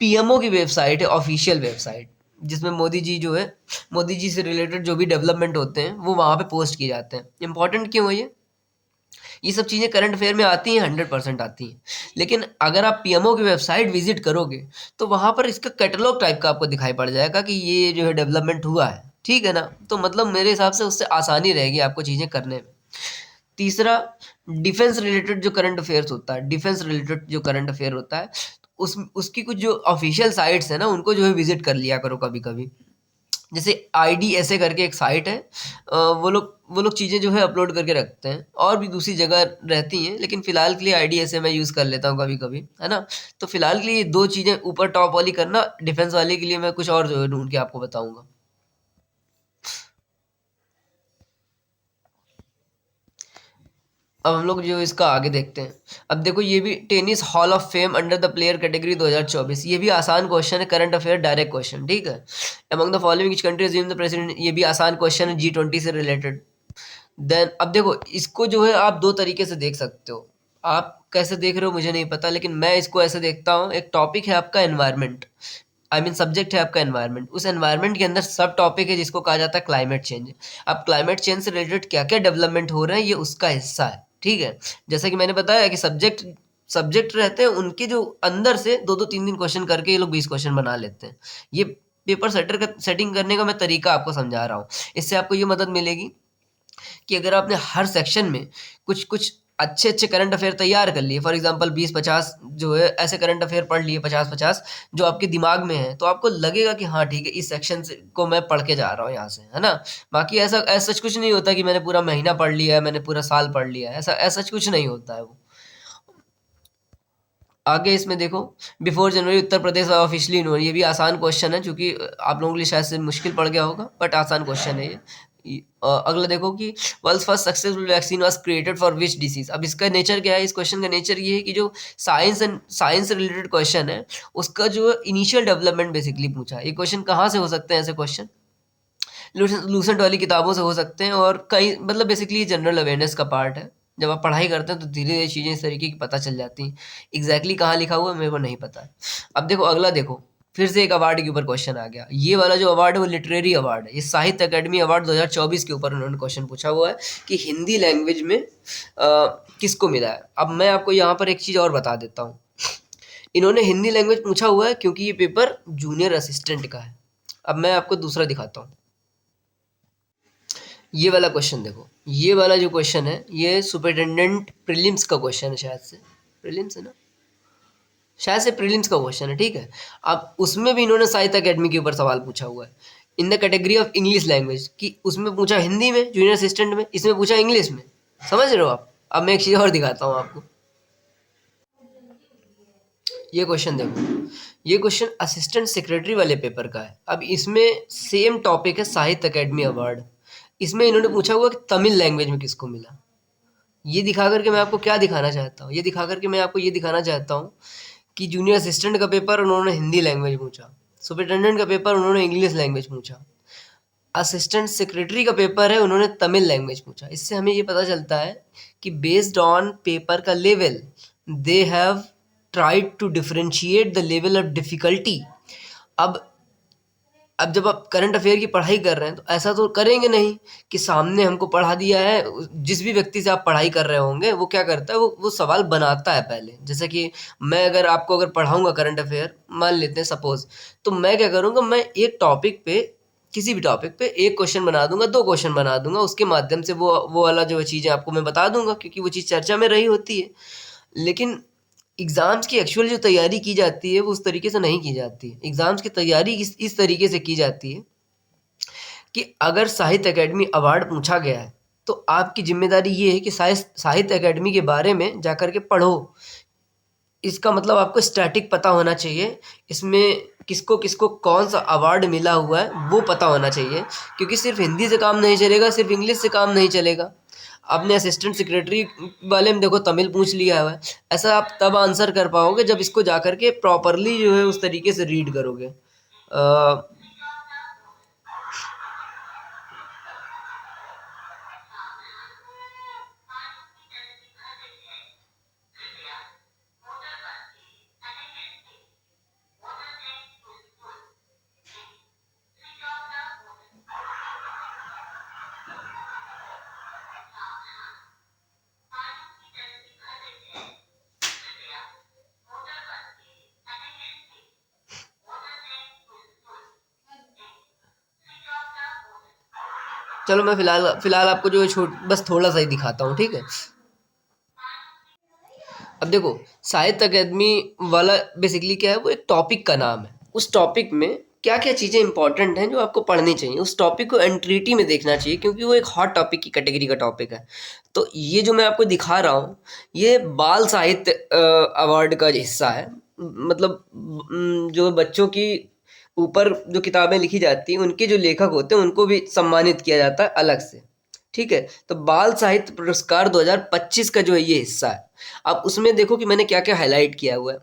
पीएमओ की वेबसाइट है, ऑफिशियल वेबसाइट, जिसमें मोदी जी जो है, मोदी जी से रिलेटेड जो भी डेवलपमेंट होते हैं वो वहाँ पे पोस्ट किए जाते हैं। इंपॉर्टेंट क्यों है ये सब चीज़ें करंट अफेयर में आती हैं, 100% आती हैं। लेकिन अगर आप पीएमओ की वेबसाइट विजिट करोगे तो वहाँ पर इसका कैटलॉग टाइप का आपको दिखाई पड़ जाएगा कि ये जो है डेवलपमेंट हुआ है, ठीक है ना? तो मतलब मेरे हिसाब से उससे आसानी रहेगी आपको चीज़ें करने में। तीसरा, डिफेंस रिलेटेड जो करंट अफेयर्स होता है, डिफेंस रिलेटेड जो करंट अफेयर होता है, उस उसकी कुछ जो ऑफिशियल साइट्स है ना, उनको जो है विजिट कर लिया करो कभी कभी। जैसे IDSA करके एक साइट है, वो लोग चीज़ें जो है अपलोड करके रखते हैं, और भी दूसरी जगह रहती हैं, लेकिन फ़िलहाल के लिए IDSA मैं यूज़ कर लेता हूँ कभी-कभी, है ना? तो फ़िलहाल के लिए ये 2 चीज़ें ऊपर टॉप वाली करना, डिफेंस वाले के लिए मैं कुछ और जो है ढूँढ के आपको बताऊँगा। अब हम लोग जो इसका आगे देखते हैं। अब देखो ये भी tennis hall of fame under the player category 2024, ये भी आसान क्वेश्चन है, करंट अफेयर डायरेक्ट क्वेश्चन, ठीक है? Among the following which country assume the president, ये भी आसान क्वेश्चन है, G20 से रिलेटेड। देन अब देखो इसको जो है आप 2 तरीके से देख सकते हो। आप कैसे देख रहे हो मुझे नहीं पता, लेकिन मैं इसको ऐसे देखता हूँ, एक टॉपिक है आपका एनवायरनमेंट, आई मीन सब्जेक्ट है आपका एनवायरनमेंट, उस एनवायरनमेंट के अंदर सब टॉपिक है जिसको कहा जाता है क्लाइमेट चेंज। अब क्लाइमेट चेंज से रिलेटेड क्या-क्या डेवलपमेंट हो रहे हैं ये उसका हिस्सा है, ठीक है? जैसा कि मैंने बताया कि सब्जेक्ट सब्जेक्ट रहते हैं, उनके जो अंदर से 2-2 3-3 क्वेश्चन करके ये लोग 20 क्वेश्चन बना लेते हैं। ये पेपर सेटिंग करने का मैं तरीका आपको समझा रहा हूँ। इससे आपको ये मदद मिलेगी कि अगर आपने हर सेक्शन में कुछ कुछ अच्छे अच्छे करंट अफेयर तैयार कर लिए, फॉर एग्जांपल 20-50 जो है ऐसे करंट अफेयर पढ़ लिए, 50-50 जो आपके दिमाग में है, तो आपको लगेगा कि हाँ ठीक है, इस सेक्शन से को मैं पढ़ के जा रहा हूँ यहाँ से, है ना? बाकी ऐसा सच कुछ नहीं होता कि मैंने पूरा महीना पढ़ लिया है, मैंने पूरा साल पढ़ लिया है, ऐसा सच कुछ नहीं होता है वो। आगे इसमें देखो, बिफोर जनवरी उत्तर प्रदेश ऑफिशियली नोन, ये भी आसान क्वेश्चन है, क्योंकि आप लोगों के लिए शायद से मुश्किल पड़ गया होगा, बट आसान क्वेश्चन है ये। अगला देखो कि world's first successful vaccine was created for which disease. अब इसका नेचर क्या है, इस क्वेश्चन का नेचर ये है कि जो साइंस रिलेटेड क्वेश्चन है, उसका जो इनिशियल डेवलपमेंट बेसिकली पूछा है। ये क्वेश्चन कहाँ से हो सकते हैं ऐसे क्वेश्चन? लूसेंट वाली किताबों से हो सकते हैं, और कई मतलब बेसिकली जनरल अवेयरनेस का पार्ट है। जब आप पढ़ाई करते हैं तो धीरे धीरे चीज़ें इस तरीके की पता चल जाती हैं। एग्जैक्टली कहाँ लिखा हुआ है मेरे को नहीं पता है। अब देखो अगला देखो, फिर से एक अवार्ड के ऊपर क्वेश्चन आ गया। ये वाला जो अवार्ड है वो लिटरेरी अवार्ड है, ये साहित्य अकेडमी अवार्ड 2024 के ऊपर उन्होंने क्वेश्चन पूछा हुआ है कि हिंदी लैंग्वेज में किसको मिला है। अब मैं आपको यहाँ पर एक चीज़ और बता देता हूँ, इन्होंने हिंदी लैंग्वेज पूछा हुआ है क्योंकि ये पेपर जूनियर असिस्टेंट का है। अब मैं आपको दूसरा दिखाता हूँ, ये वाला क्वेश्चन देखो, ये वाला जो क्वेश्चन है ये सुपरिटेंडेंट प्रीलिम्स का क्वेश्चन है, शायद से प्रीलिम्स है ना, शायद से प्रीलिम्स का क्वेश्चन है, ठीक है। अब उसमें भी इन्होंने साहित्य अकेडमी के ऊपर सवाल पूछा हुआ है in the category of English language, कि उसमें पूछा हिंदी में जूनियर असिस्टेंट में, इसमें पूछा इंग्लिश में। समझ रहे हो आप? अब मैं एक चीज़ और दिखाता हूँ आपको। ये क्वेश्चन देखो, ये क्वेश्चन असिस्टेंट सेक्रेटरी वाले पेपर का है। अब इसमें सेम टॉपिक है साहित्य अकेडमी अवार्ड। इसमें इन्होंने पूछा हुआ कि तमिल लैंग्वेज में किसको मिला। ये दिखा करके मैं आपको क्या दिखाना चाहता हूँ, ये दिखा करके मैं आपको ये दिखाना चाहता हूँ कि जूनियर असिस्टेंट का पेपर उन्होंने हिंदी लैंग्वेज पूछा, सुपरिटेंडेंट का पेपर उन्होंने इंग्लिश लैंग्वेज पूछा, असिस्टेंट सेक्रेटरी का पेपर है उन्होंने तमिल लैंग्वेज पूछा। इससे हमें ये पता चलता है कि बेस्ड ऑन पेपर का level they have tried to differentiate the level of difficulty. अब अब जब आप करंट अफेयर की पढ़ाई कर रहे हैं तो ऐसा तो करेंगे नहीं कि सामने हमको पढ़ा दिया है, जिस भी व्यक्ति से आप पढ़ाई कर रहे होंगे वो क्या करता है, वो सवाल बनाता है पहले। जैसे कि मैं अगर आपको अगर पढ़ाऊंगा करंट अफेयर, मान लेते हैं सपोज, तो मैं क्या करूंगा, मैं एक टॉपिक पे, किसी भी टॉपिक पे एक क्वेश्चन बना दूंगा, दो क्वेश्चन बना दूंगा, उसके माध्यम से वो वाला जो चीज़ें आपको मैं बता दूंगा, क्योंकि वो चीज़ चर्चा में रही होती है। लेकिन एग्ज़ाम्स की एक्चुअल जो तैयारी की जाती है वो उस तरीके से नहीं की जाती है। एग्ज़ाम्स की तैयारी इस तरीके से की जाती है कि अगर साहित्य अकेडमी अवार्ड पूछा गया है तो आपकी जिम्मेदारी ये है कि साहित्य अकेडमी के बारे में जा कर के पढ़ो। इसका मतलब आपको स्टैटिक पता होना चाहिए, इसमें किसको किसको कौन सा अवार्ड मिला हुआ है वो पता होना चाहिए, क्योंकि सिर्फ हिंदी से काम नहीं चलेगा, सिर्फ इंग्लिश से काम नहीं चलेगा। आपने असिस्टेंट सेक्रेटरी वाले में देखो तमिल पूछ लिया हुआ है, ऐसा आप तब आंसर कर पाओगे जब इसको जा कर के प्रॉपरली जो है उस तरीके से रीड करोगे। चलो मैं फिलहाल आपको जो है बस थोड़ा सा ही दिखाता हूँ, ठीक है। अब देखो साहित्य अकेदमी वाला बेसिकली क्या है, वो एक टॉपिक का नाम है। उस टॉपिक में क्या क्या चीज़ें इंपॉर्टेंट हैं जो आपको पढ़नी चाहिए, उस टॉपिक को एंट्रिटी में देखना चाहिए, क्योंकि वो एक हॉट टॉपिक की कैटेगरी का टॉपिक है। तो ये जो मैं आपको दिखा रहा हूँ ये बाल साहित्य अवार्ड का हिस्सा है। मतलब जो बच्चों की ऊपर जो किताबें लिखी जाती हैं उनके जो लेखक होते हैं उनको भी सम्मानित किया जाता है अलग से, ठीक है। तो बाल साहित्य पुरस्कार 2025 का जो है ये हिस्सा है। अब उसमें देखो कि मैंने क्या क्या हाईलाइट किया हुआ है।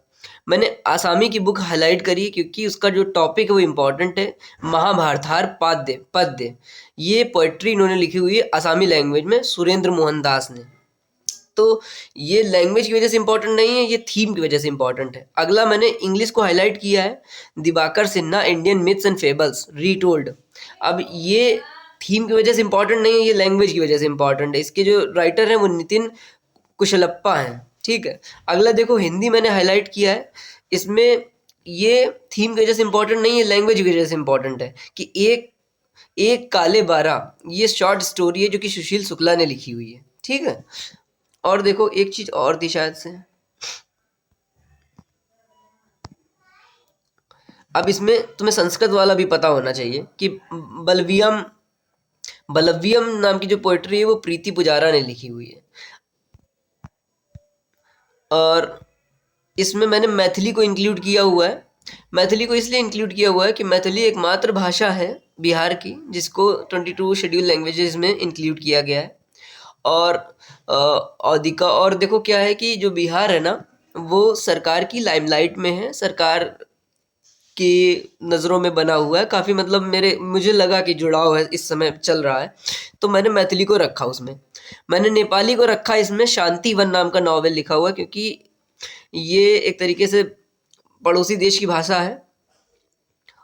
मैंने आसामी की बुक हाईलाइट करी क्योंकि उसका जो टॉपिक है वो इम्पोर्टेंट है। महाभारतार पाद्य पद्य, ये पोएट्री इन्होंने लिखी हुई है आसामी लैंग्वेज में, सुरेंद्र मोहन दास ने। तो ये लैंग्वेज की वजह से इंपॉर्टेंट नहीं है, ये थीम की वजह से इंपॉर्टेंट है। अगला मैंने इंग्लिश को हाईलाइट किया है, Diwakar Sinha Indian myths and fables retold. अब ये थीम की वजह से इंपॉर्टेंट नहीं है, ये लैंग्वेज की वजह से इंपॉर्टेंट है। इसके जो राइटर हैं वो नितिन कुशलप्पा हैं, ठीक है। अगला देखो हिंदी मैंने हाईलाइट किया है, इसमें ये थीम की वजह से इंपॉर्टेंट नहीं है, लैंग्वेज की वजह से इंपॉर्टेंट है कि एक एक काले बारह, ये शॉर्ट स्टोरी है जो कि सुशील शुक्ला ने लिखी हुई है, ठीक है। और देखो एक चीज और थी शायद से, अब इसमें तुम्हें संस्कृत वाला भी पता होना चाहिए कि बलवियम बलव्यम नाम की जो पोएट्री है वो प्रीति पुजारा ने लिखी हुई है। और इसमें मैंने मैथिली को इंक्लूड किया हुआ है। मैथिली को इसलिए इंक्लूड किया हुआ है कि मैथिली एक मात्र भाषा है बिहार की जिसको 22 शेड्यूल लैंग्वेजेस में इंक्लूड किया गया है। और औदिका, और देखो क्या है कि जो बिहार है ना वो सरकार की लाइमलाइट में है, सरकार की नज़रों में बना हुआ है काफ़ी। मतलब मुझे लगा कि जुड़ाव है इस समय चल रहा है, तो मैंने मैथिली को रखा उसमें। मैंने नेपाली को रखा इसमें, शांति वन नाम का नॉवेल लिखा हुआ है, क्योंकि ये एक तरीके से पड़ोसी देश की भाषा है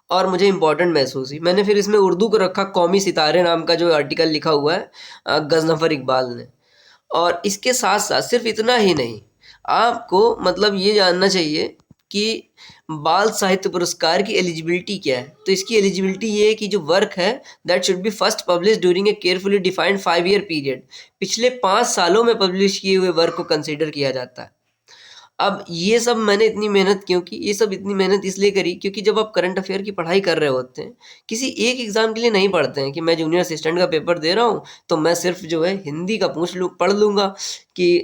और मुझे इम्पोर्टेंट महसूस हुई। मैंने फिर इसमें उर्दू को रखा, कौमी सितारे नाम का जो आर्टिकल लिखा हुआ है गजनफर इकबाल ने। और इसके साथ साथ सिर्फ इतना ही नहीं, आपको मतलब ये जानना चाहिए कि बाल साहित्य पुरस्कार की एलिजिबिलिटी क्या है। तो इसकी एलिजिबिलिटी ये है कि जो वर्क है that should be first publish during a carefully defined 5 year period, पिछले 5 सालों में पब्लिश किए हुए वर्क को कंसिडर किया जाता है। अब ये सब मैंने इतनी मेहनत क्यों की? ये सब इतनी मेहनत इसलिए करी क्योंकि जब आप करंट अफ़ेयर की पढ़ाई कर रहे होते हैं, किसी एक एग्ज़ाम के लिए नहीं पढ़ते हैं कि मैं जूनियर असिस्टेंट का पेपर दे रहा हूँ, तो मैं सिर्फ़ जो है हिंदी का पढ़ लूँगा कि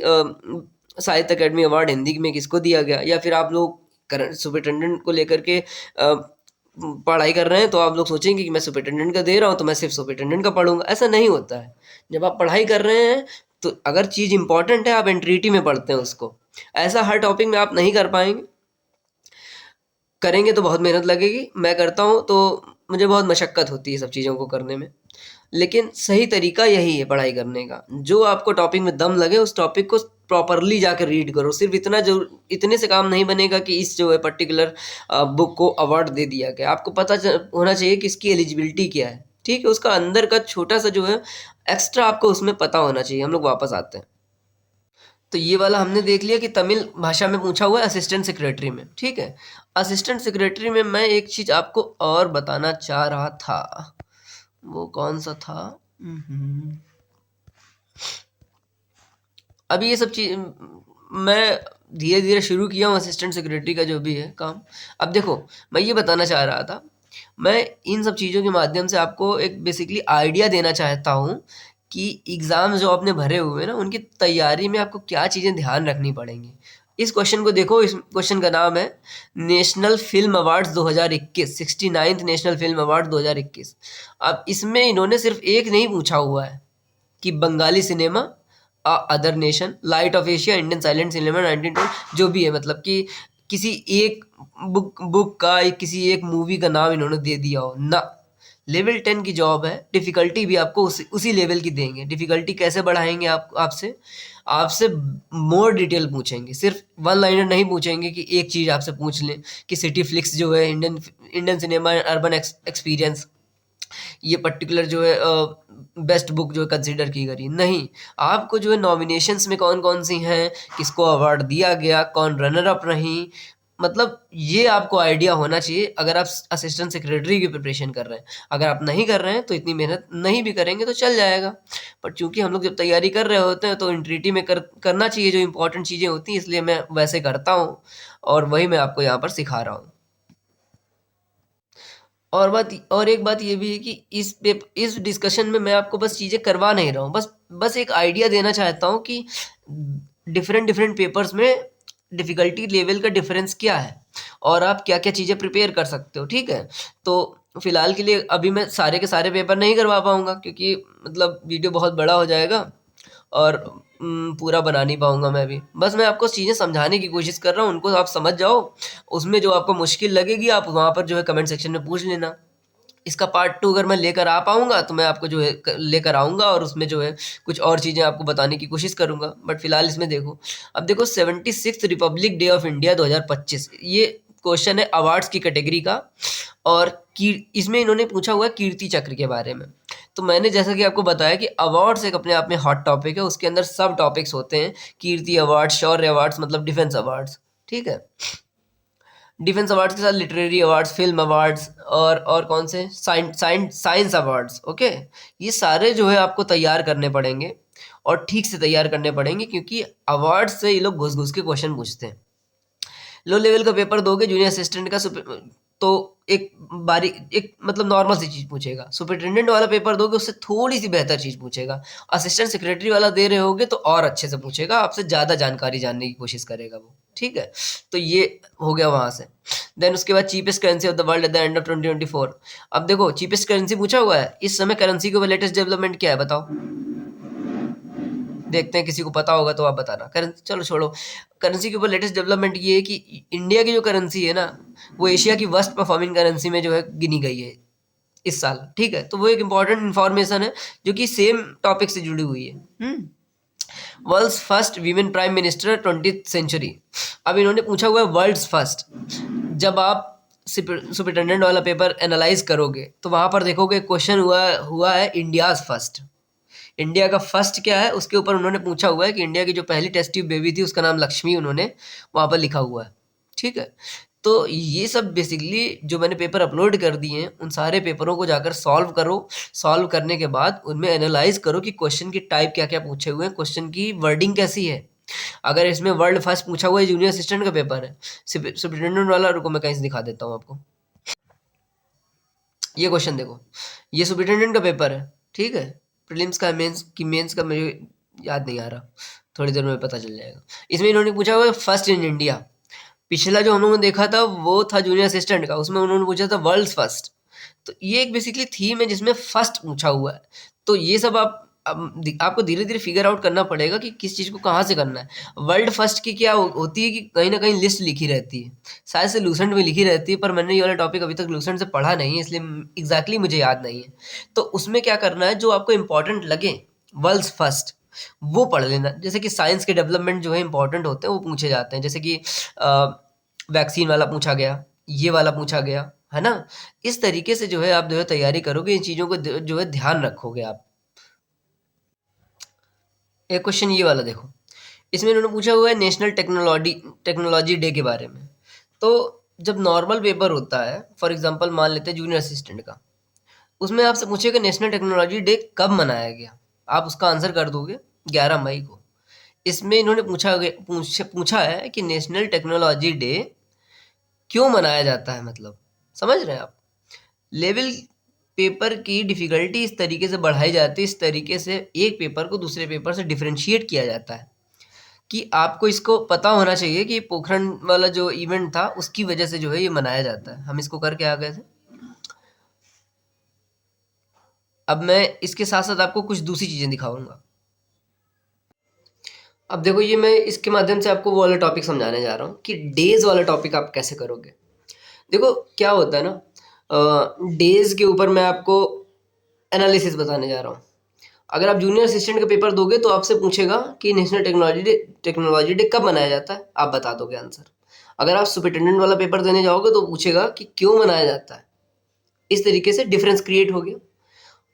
साहित्य अकादमी अवार्ड हिंदी में किसको दिया गया, या फिर आप लोग करंट सुपरिटेंडेंट को लेकर के पढ़ाई कर रहे हैं तो आप लोग सोचेंगे कि मैं सुपरिटेंडेंट का दे रहा हूँ तो मैं सिर्फ सुपरिटेंडेंट का पढ़ूंगा। ऐसा नहीं होता है। जब आप पढ़ाई कर रहे हैं तो अगर चीज़ इंपॉर्टेंट है आप एनटीटी में पढ़ते हैं उसको। ऐसा हर टॉपिक में आप नहीं कर पाएंगे। करेंगे तो बहुत मेहनत लगेगी। मैं करता हूँ तो मुझे बहुत मशक्क़त होती है सब चीज़ों को करने में। लेकिन सही तरीका यही है पढ़ाई करने का। जो आपको टॉपिक में दम लगे उस टॉपिक को प्रॉपरली जाकर रीड करो। सिर्फ इतने से काम नहीं बनेगा कि इस जो है पर्टिकुलर बुक को अवार्ड दे दिया गया। आपको पता होना चाहिए कि इसकी एलिजिबिलिटी क्या है। ठीक है, उसका अंदर का छोटा सा जो है एक्स्ट्रा आपको उसमें पता होना चाहिए। हम लोग वापस आते हैं। तो ये वाला हमने देख लिया कि तमिल भाषा में पूछा हुआ है असिस्टेंट सेक्रेटरी में। ठीक है, असिस्टेंट सेक्रेटरी में मैं एक चीज़ आपको और बताना चाह रहा था। वो कौन सा था? अभी ये सब चीज़ मैं धीरे धीरे शुरू किया हूँ असिस्टेंट सेक्रेटरी का जो भी है काम। अब देखो, मैं ये बताना चाह रहा था, मैं इन सब चीज़ों के माध्यम से आपको एक बेसिकली आइडिया देना चाहता हूँ कि एग्ज़ाम जो आपने भरे हुए हैं ना, उनकी तैयारी में आपको क्या चीज़ें ध्यान रखनी पड़ेंगी। इस क्वेश्चन को देखो। इस क्वेश्चन का नाम है national film awards 2021, 69th national film award 2021। अब इसमें इन्होंने सिर्फ एक नहीं पूछा हुआ है कि Bengali cinema, other nation, light of Asia, Indian silent cinema 1920, जो भी है, मतलब कि किसी एक बुक का किसी एक मूवी का नाम इन्होंने दे दिया हो ना। लेवल 10 की जॉब है। डिफ़िकल्टी भी आपको उसी लेवल की देंगे। डिफ़िकल्टी कैसे बढ़ाएंगे? आपसे आपसे मोर डिटेल पूछेंगे। सिर्फ वन लाइनर नहीं पूछेंगे कि एक चीज़ आपसे पूछ लें कि सिटी फ्लिक्स जो है, इंडियन सिनेमा अर्बन एक्सपीरियंस, ये पर्टिकुलर जो है बेस्ट बुक जो है कंसिडर की गई। नहीं, आपको जो है नॉमिनेशंस में कौन कौन सी हैं, किसको अवार्ड दिया गया, कौन रनर अप रही, मतलब ये आपको आइडिया होना चाहिए अगर आप असिस्टेंट सेक्रेटरी की प्रिपरेशन कर रहे हैं। अगर आप नहीं कर रहे हैं तो इतनी मेहनत नहीं भी करेंगे तो चल जाएगा। पर चूंकि हम लोग जब तैयारी कर रहे होते हैं तो इंट्रीटी में करना चाहिए जो इंपॉर्टेंट चीज़ें होती हैं, इसलिए मैं वैसे करता हूँ और वही मैं आपको यहाँ पर सिखा रहा हूँ। और एक बात ये भी है कि इस डिस्कशन में मैं आपको बस चीज़ें करवा नहीं रहा हूँ, बस एक आइडिया देना चाहता हूँ कि डिफरेंट डिफरेंट पेपर्स में डिफ़िकल्टी लेवल का डिफरेंस क्या है और आप क्या-क्या चीज़ें प्रिपेयर कर सकते हो। ठीक है? तो फिलहाल के लिए अभी मैं सारे के सारे पेपर नहीं करवा पाऊँगा क्योंकि मतलब वीडियो बहुत बड़ा हो जाएगा और पूरा बना नहीं पाऊँगा मैं भी। बस मैं आपको चीज़ें समझाने की कोशिश कर रहा हूँ, उनको आप समझ जाओ। उसमें जो आपको मुश्किल लगेगी आप वहाँ पर जो है कमेंट सेक्शन में पूछ लेना। इसका पार्ट 2 अगर मैं लेकर आ पाऊँगा तो मैं आपको जो है लेकर आऊँगा और उसमें जो है कुछ और चीज़ें आपको बताने की कोशिश करूँगा। बट फिलहाल इसमें देखो, अब देखो 76th Republic day of India 2025, ये क्वेश्चन है अवार्ड्स की कैटेगरी का और इसमें इन्होंने पूछा हुआ है कीर्ति चक्र के बारे में। तो मैंने जैसा कि आपको बताया कि अवार्ड्स एक अपने आप में हॉट टॉपिक है, उसके अंदर सब टॉपिक्स होते हैं। कीर्ति अवार्ड, शौर्य अवार्ड्स मतलब डिफेंस अवार्ड्स। ठीक है? डिफेंस अवार्ड्स के साथ लिटरेरी अवार्ड्स, फिल्म अवार्ड्स और कौन से साइंस अवार्ड्स। ओके, ये सारे जो है आपको तैयार करने पड़ेंगे और ठीक से तैयार करने पड़ेंगे क्योंकि अवार्ड्स से ये लोग घुस घुस के क्वेश्चन पूछते हैं। लो लेवल का पेपर दोगे जूनियर असिस्टेंट का तो एक मतलब नॉर्मल सी चीज़ पूछेगा। सुपरिटेंडेंट वाला पेपर दोगे उससे थोड़ी सी बेहतर चीज़ पूछेगा। असिस्टेंट सेक्रेटरी वाला दे रहे होगे तो और अच्छे से पूछेगा, आपसे ज़्यादा जानकारी जानने की कोशिश करेगा वो। ठीक है? तो ये हो गया वहाँ से। देन उसके बाद cheapest currency of the world at the end of 2024। अब देखो चीपेस्ट करेंसी पूछा हुआ है। इस समय करेंसी के ऊपर लेटेस्ट डेवलपमेंट क्या है बताओ? देखते हैं, किसी को पता होगा तो आप बताना। करेंसी चलो छोड़ो, करेंसी के ऊपर लेटेस्ट डेवलपमेंट ये है कि इंडिया की जो करेंसी है ना, वो एशिया की वर्स्ट परफॉर्मिंग करेंसी में जो है गिनी गई है इस साल। ठीक है? तो वो एक इंपॉर्टेंट इन्फॉर्मेशन है जो कि सेम टॉपिक से जुड़ी हुई है। World's first women prime minister 20th century. अब इन्होंने पूछा हुआ है वर्ल्ड्स फर्स्ट। जब आप सुपरिटेंडेंट वाला पेपर एनालाइज करोगे तो वहां पर देखोगे क्वेश्चन हुआ है इंडियाज फर्स्ट। इंडिया का फर्स्ट क्या है उसके ऊपर उन्होंने पूछा हुआ है कि इंडिया की जो पहली टेस्ट ट्यूब बेबी थी उसका नाम लक्ष्मी उन्होंने वहाँ पर लिखा हुआ है। ठीक है? तो ये सब बेसिकली जो मैंने पेपर अपलोड कर दिए हैं उन सारे पेपरों को जाकर सॉल्व करो। सॉल्व करने के बाद उनमें एनालाइज करो कि क्वेश्चन की टाइप क्या क्या पूछे हुए हैं, क्वेश्चन की वर्डिंग कैसी है, अगर इसमें वर्ल्ड फर्स्ट पूछा हुआ है, जूनियर असिस्टेंट का पेपर है, सुपरिटेंडेंट वाला, रुको मैं कहीं से दिखा देता हूँ आपको। ये क्वेश्चन देखो, ये सुपरिटेंडेंट का पेपर है, ठीक है, प्रीलिम्स का, मेंस का मुझे याद नहीं आ रहा, थोड़ी देर में पता चल जाएगा। इसमें इन्होंने पूछा हुआ है फर्स्ट इन इंडिया। पिछला जो हम लोगों ने देखा था वो था जूनियर असिस्टेंट का, उसमें उन्होंने पूछा था वर्ल्ड फर्स्ट। तो ये एक बेसिकली थीम है जिसमें फर्स्ट पूछा हुआ है। तो ये सब आपको धीरे धीरे फिगर आउट करना पड़ेगा कि किस चीज़ को कहाँ से करना है। वर्ल्ड फर्स्ट की क्या होती है कि कहीं ना कहीं लिस्ट लिखी रहती है, शायद से लूसेंट में लिखी रहती है, पर मैंने ये वाला टॉपिक अभी तक लूसेंट से पढ़ा नहीं है, इसलिए एग्जैक्टली मुझे याद नहीं है। तो उसमें क्या करना है, जो आपको इंपॉर्टेंट लगे वर्ल्ड फर्स्ट वो पढ़ लेना। जैसे कि साइंस के डेवलपमेंट जो है इंपॉर्टेंट होते हैं वो पूछे जाते हैं, जैसे कि वैक्सीन वाला पूछा गया, ये वाला पूछा गया, है ना। इस तरीके से जो है आप जो है तैयारी करोगे, इन चीज़ों को जो है ध्यान रखोगे आप। एक क्वेश्चन ये वाला देखो, इसमें इन्होंने पूछा हुआ है नेशनल टेक्नोलॉजी डे के बारे में। तो जब नॉर्मल पेपर होता है, फॉर एग्जांपल मान लेते हैं जूनियर असिस्टेंट का, उसमें आपसे पूछेगा नेशनल टेक्नोलॉजी डे कब मनाया गया, आप उसका आंसर कर दोगे 11 मई को। इसमें इन्होंने पूछा है कि नेशनल टेक्नोलॉजी डे क्यों मनाया जाता है, मतलब समझ रहे हैं आप। लेवल पेपर की डिफ़िकल्टी इस तरीके से बढ़ाई जाती है, इस तरीके से एक पेपर को दूसरे पेपर से डिफरेंशिएट किया जाता है कि आपको इसको पता होना चाहिए कि पोखरण वाला जो इवेंट था उसकी वजह से जो है ये मनाया जाता है। हम इसको करके आ गए थे। अब मैं इसके साथ साथ आपको कुछ दूसरी चीज़ें दिखाऊंगा। अब देखो, ये मैं इसके माध्यम से आपको वो वाला टॉपिक समझाने जा रहा हूँ कि डेज वाला टॉपिक आप कैसे करोगे। देखो क्या होता है ना, डेज के ऊपर मैं आपको एनालिसिस बताने जा रहा हूँ। अगर आप जूनियर असिस्टेंट का पेपर दोगे तो आपसे पूछेगा कि नेशनल टेक्नोलॉजी डे कब मनाया जाता है, आप बता दोगे आंसर। अगर आप सुपरिटेंडेंट वाला पेपर देने जाओगे तो पूछेगा कि क्यों मनाया जाता है। इस तरीके से डिफरेंस क्रिएट हो गया।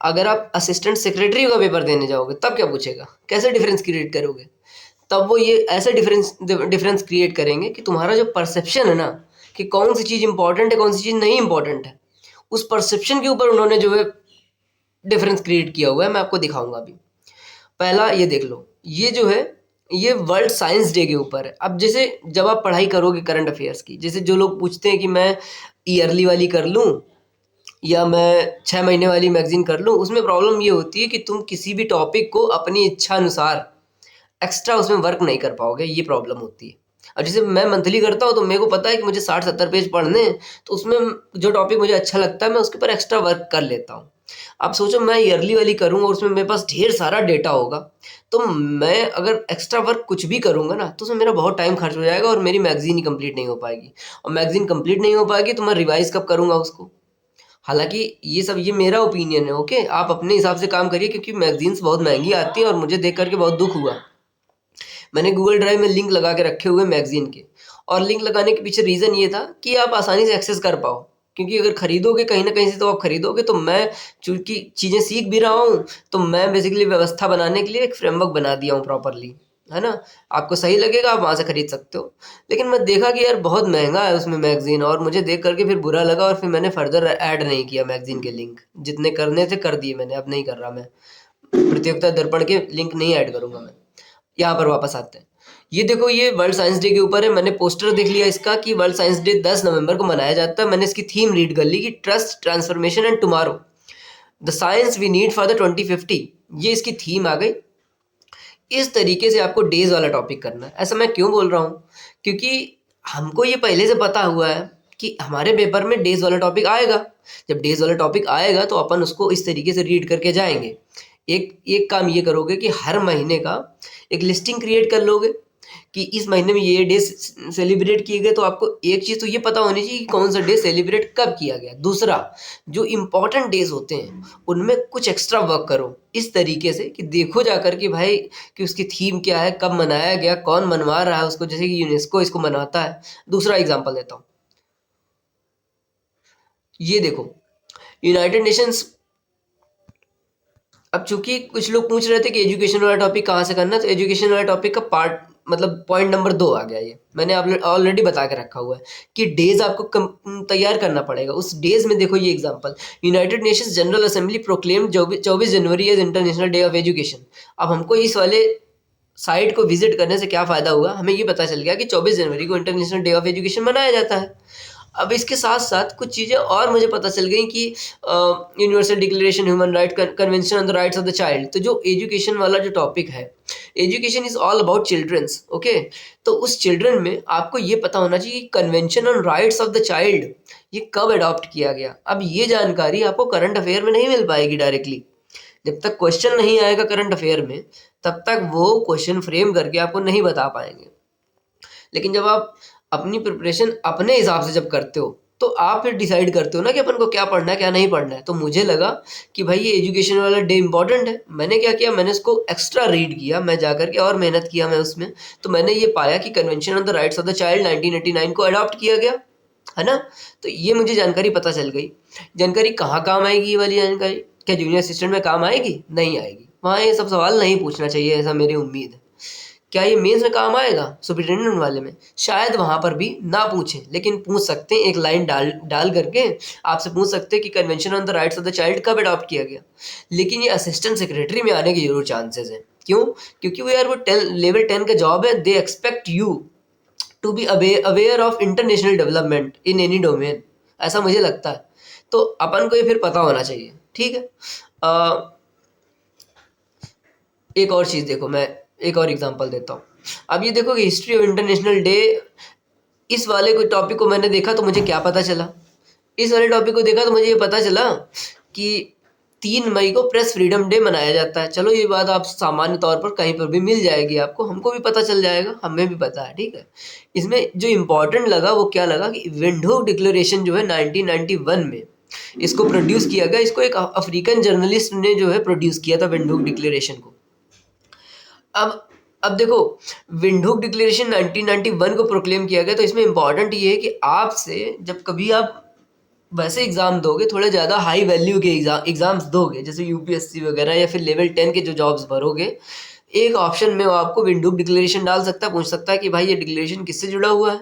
अगर आप असिस्टेंट सेक्रेटरी का पेपर देने जाओगे तब क्या पूछेगा, कैसे डिफरेंस क्रिएट करोगे, तब वो ये ऐसे डिफरेंस क्रिएट करेंगे कि तुम्हारा जो परसेप्शन है ना कि कौन सी चीज़ इंपॉर्टेंट है, कौन सी चीज़ नहीं इंपॉर्टेंट है, उस परसेप्शन के ऊपर उन्होंने जो है डिफरेंस क्रिएट किया हुआ है। मैं आपको दिखाऊंगा अभी। पहला ये देख लो, ये जो है ये वर्ल्ड साइंस डे के ऊपर है। अब जैसे जब आप पढ़ाई करोगे करंट अफेयर्स की, जैसे जो लोग पूछते हैं कि मैं ईयरली वाली कर लूँ या मैं 6 महीने वाली मैगजीन कर लूँ, उसमें प्रॉब्लम ये होती है कि तुम किसी भी टॉपिक को अपनी इच्छा अनुसार एक्स्ट्रा उसमें वर्क नहीं कर पाओगे, ये प्रॉब्लम होती है। अब जैसे मैं मंथली करता हूँ तो मेरे को पता है कि मुझे 60-70 पेज पढ़ने हैं, तो उसमें जो टॉपिक मुझे अच्छा लगता है मैं उसके ऊपर एक्स्ट्रा वर्क कर लेता हूँ। आप सोचो मैं ईयरली वाली करूँगा और उसमें मेरे पास ढेर सारा डेटा होगा, तो मैं अगर एक्स्ट्रा वर्क कुछ भी करूँगा ना तो उसमें मेरा बहुत टाइम खर्च हो जाएगा और मेरी मैगजीन ही कंप्लीट नहीं हो पाएगी। और मैगजीन कंप्लीट नहीं हो पाएगी तो मैं रिवाइज कब करूँगा उसको। हालांकि ये मेरा ओपिनियन है, ओके, आप अपने हिसाब से काम करिए, क्योंकि मैगजीन्स बहुत महंगी आती है और मुझे देख करके बहुत दुख हुआ। मैंने गूगल ड्राइव में लिंक लगा के रखे हुए मैगजीन के, और लिंक लगाने के पीछे रीज़न ये था कि आप आसानी से एक्सेस कर पाओ, क्योंकि अगर खरीदोगे कहीं ना कहीं से तो आप खरीदोगे, तो मैं चूंकि चीज़ें सीख भी रहा हूँ तो मैं बेसिकली व्यवस्था बनाने के लिए एक फ्रेमवर्क बना दिया हूँ प्रॉपरली, है ना। आपको सही लगेगा आप वहाँ से खरीद सकते हो। लेकिन मैं देखा कि यार बहुत महंगा है उसमें मैगजीन, और मुझे देख करके फिर बुरा लगा और फिर मैंने फर्दर ऐड नहीं किया मैगजीन के लिंक। जितने करने थे कर दिए मैंने, अब नहीं कर रहा मैं। प्रतियोगिता दर्पण के लिंक नहीं ऐड करूँगा मैं। यहाँ पर वापस आते हैं। ये देखो, ये वर्ल्ड साइंस डे के ऊपर है। मैंने पोस्टर देख लिया इसका कि वर्ल्ड साइंस डे 10 नवंबर को मनाया जाता है। मैंने इसकी थीम रीड कर ली कि trust, transformation and tomorrow, the science we need for the 2050। ये इसकी थीम आ गई। इस तरीके से आपको डेज वाला टॉपिक करना है। ऐसा मैं क्यों बोल रहा हूँ, क्योंकि हमको ये पहले से पता हुआ है कि हमारे पेपर में डेज वाला टॉपिक आएगा। जब डेज वाला टॉपिक आएगा तो अपन उसको इस तरीके से रीड करके जाएंगे। एक एक काम ये करोगे कि हर महीने का एक लिस्टिंग क्रिएट कर लोगे कि इस महीने में ये डे सेलिब्रेट किए गए, तो आपको एक चीज़ तो ये पता होनी चाहिए कि कौन सा डे सेलिब्रेट कब किया गया। दूसरा, जो इम्पोर्टेंट डेज होते हैं उनमें कुछ एक्स्ट्रा वर्क करो इस तरीके से कि देखो जाकर कि भाई कि उसकी थीम क्या है, कब मनाया गया, कौन मनवा रहा है उसको, जैसे कि यूनेस्को इसको मनाता है। दूसरा एग्जाम्पल देता हूँ, ये देखो यूनाइटेड नेशंस। अब चूंकि कुछ लोग पूछ रहे थे कि एजुकेशन वाला टॉपिक कहाँ से करना है, तो एजुकेशन वाला टॉपिक का पार्ट मतलब पॉइंट नंबर 2 आ गया। ये मैंने ऑलरेडी बता के रखा हुआ है कि डेज आपको तैयार करना पड़ेगा। उस डेज में देखो ये example, United Nations General Assembly proclaim 24 January as international day of education. अब हमको इस वाले साइट को विजिट करने से क्या फ़ायदा हुआ, हमें ये पता चल गया कि 24 जनवरी को इंटरनेशनल डे ऑफ एजुकेशन मनाया जाता है। अब इसके साथ-साथ कुछ चीज़ें और मुझे पता चल गई कि universal declaration human right convention on the rights of the child, तो जो एजुकेशन वाला जो टॉपिक है, education is all about childrens, okay? तो उस चिल्ड्रन में आपको ये पता होना चाहिए कि convention on rights of the child ये कब अडॉप्ट किया गया। अब ये जानकारी आपको करंट अफेयर में नहीं मिल पाएगी डायरेक्टली। जब तक क्वेश्चन नहीं आएगा करंट अफेयर में, तब तक वो क्वेश्चन फ्रेम करके आपको नहीं बता पाएंगे। लेकिन जब आप अपनी प्रिपरेशन अपने हिसाब से जब करते हो, तो आप फिर डिसाइड करते हो ना कि अपन को क्या पढ़ना है, क्या नहीं पढ़ना है। तो मुझे लगा कि भाई ये एजुकेशन वाला डे इम्पोर्टेंट है। मैंने क्या किया, मैंने इसको एक्स्ट्रा रीड किया, मैं जाकर के और मेहनत किया मैं उसमें। तो मैंने ये पाया कि convention on the rights of the child 1989 को अडॉप्ट किया गया, है ना? तो ये मुझे जानकारी पता चल गई। जानकारी कहाँ काम आएगी ये वाली जानकारी? क्या जूनियर असिस्टेंट में काम आएगी? नहीं आएगी। वहाँ ये सब सवाल नहीं पूछना चाहिए, ऐसा मेरी उम्मीद है। क्या ये मेंस में काम आएगा सुपरिटेंडेंट वाले में? शायद वहाँ पर भी ना पूछें, लेकिन पूछ सकते हैं, एक लाइन डाल करके आपसे पूछ सकते हैं कि convention on the rights of the child कब अडॉप्ट किया गया। लेकिन ये असिस्टेंट सेक्रेटरी में आने के जरूर चांसेस हैं। क्यों? क्योंकि वो यार वो लेवल 10 का जॉब है। They expect you to be aware of international development in any domain, ऐसा मुझे लगता है। तो अपन को ये फिर पता होना चाहिए, ठीक है? एक और चीज़ देखो, मैं एक और एग्जांपल देता हूँ। अब ये देखो कि हिस्ट्री ऑफ इंटरनेशनल डे, इस वाले को टॉपिक को मैंने देखा तो मुझे क्या पता चला, इस वाले टॉपिक को देखा तो मुझे ये पता चला कि 3 मई को प्रेस फ्रीडम डे मनाया जाता है। चलो ये बात आप सामान्य तौर पर कहीं पर भी मिल जाएगी आपको, हमको भी पता चल जाएगा, हमें भी पता है, ठीक है? इसमें जो इम्पोर्टेंट लगा वो क्या लगा कि विंडहुक डिक्लेरेशन जो है 1991 में इसको प्रोड्यूस किया गया। इसको एक अफ्रीकन जर्नलिस्ट ने जो है प्रोड्यूस किया था विंडहुक डिक्लेरेशन को। अब देखो, विंडहुक डिक्लेरेशन 1991 को प्रोक्लेम किया गया। तो इसमें इम्पॉर्टेंट ये है कि आपसे जब कभी आप वैसे एग्ज़ाम दोगे, थोड़े ज़्यादा हाई वैल्यू के एग्ज़ाम्स दोगे, जैसे यूपीएससी वगैरह या फिर लेवल 10 के जो जॉब्स भरोगे, एक ऑप्शन में वो आपको विंडहुक डिक्लेरेशन डाल सकता है, पूछ सकता है कि भाई ये डिक्लेरेशन किससे जुड़ा हुआ है।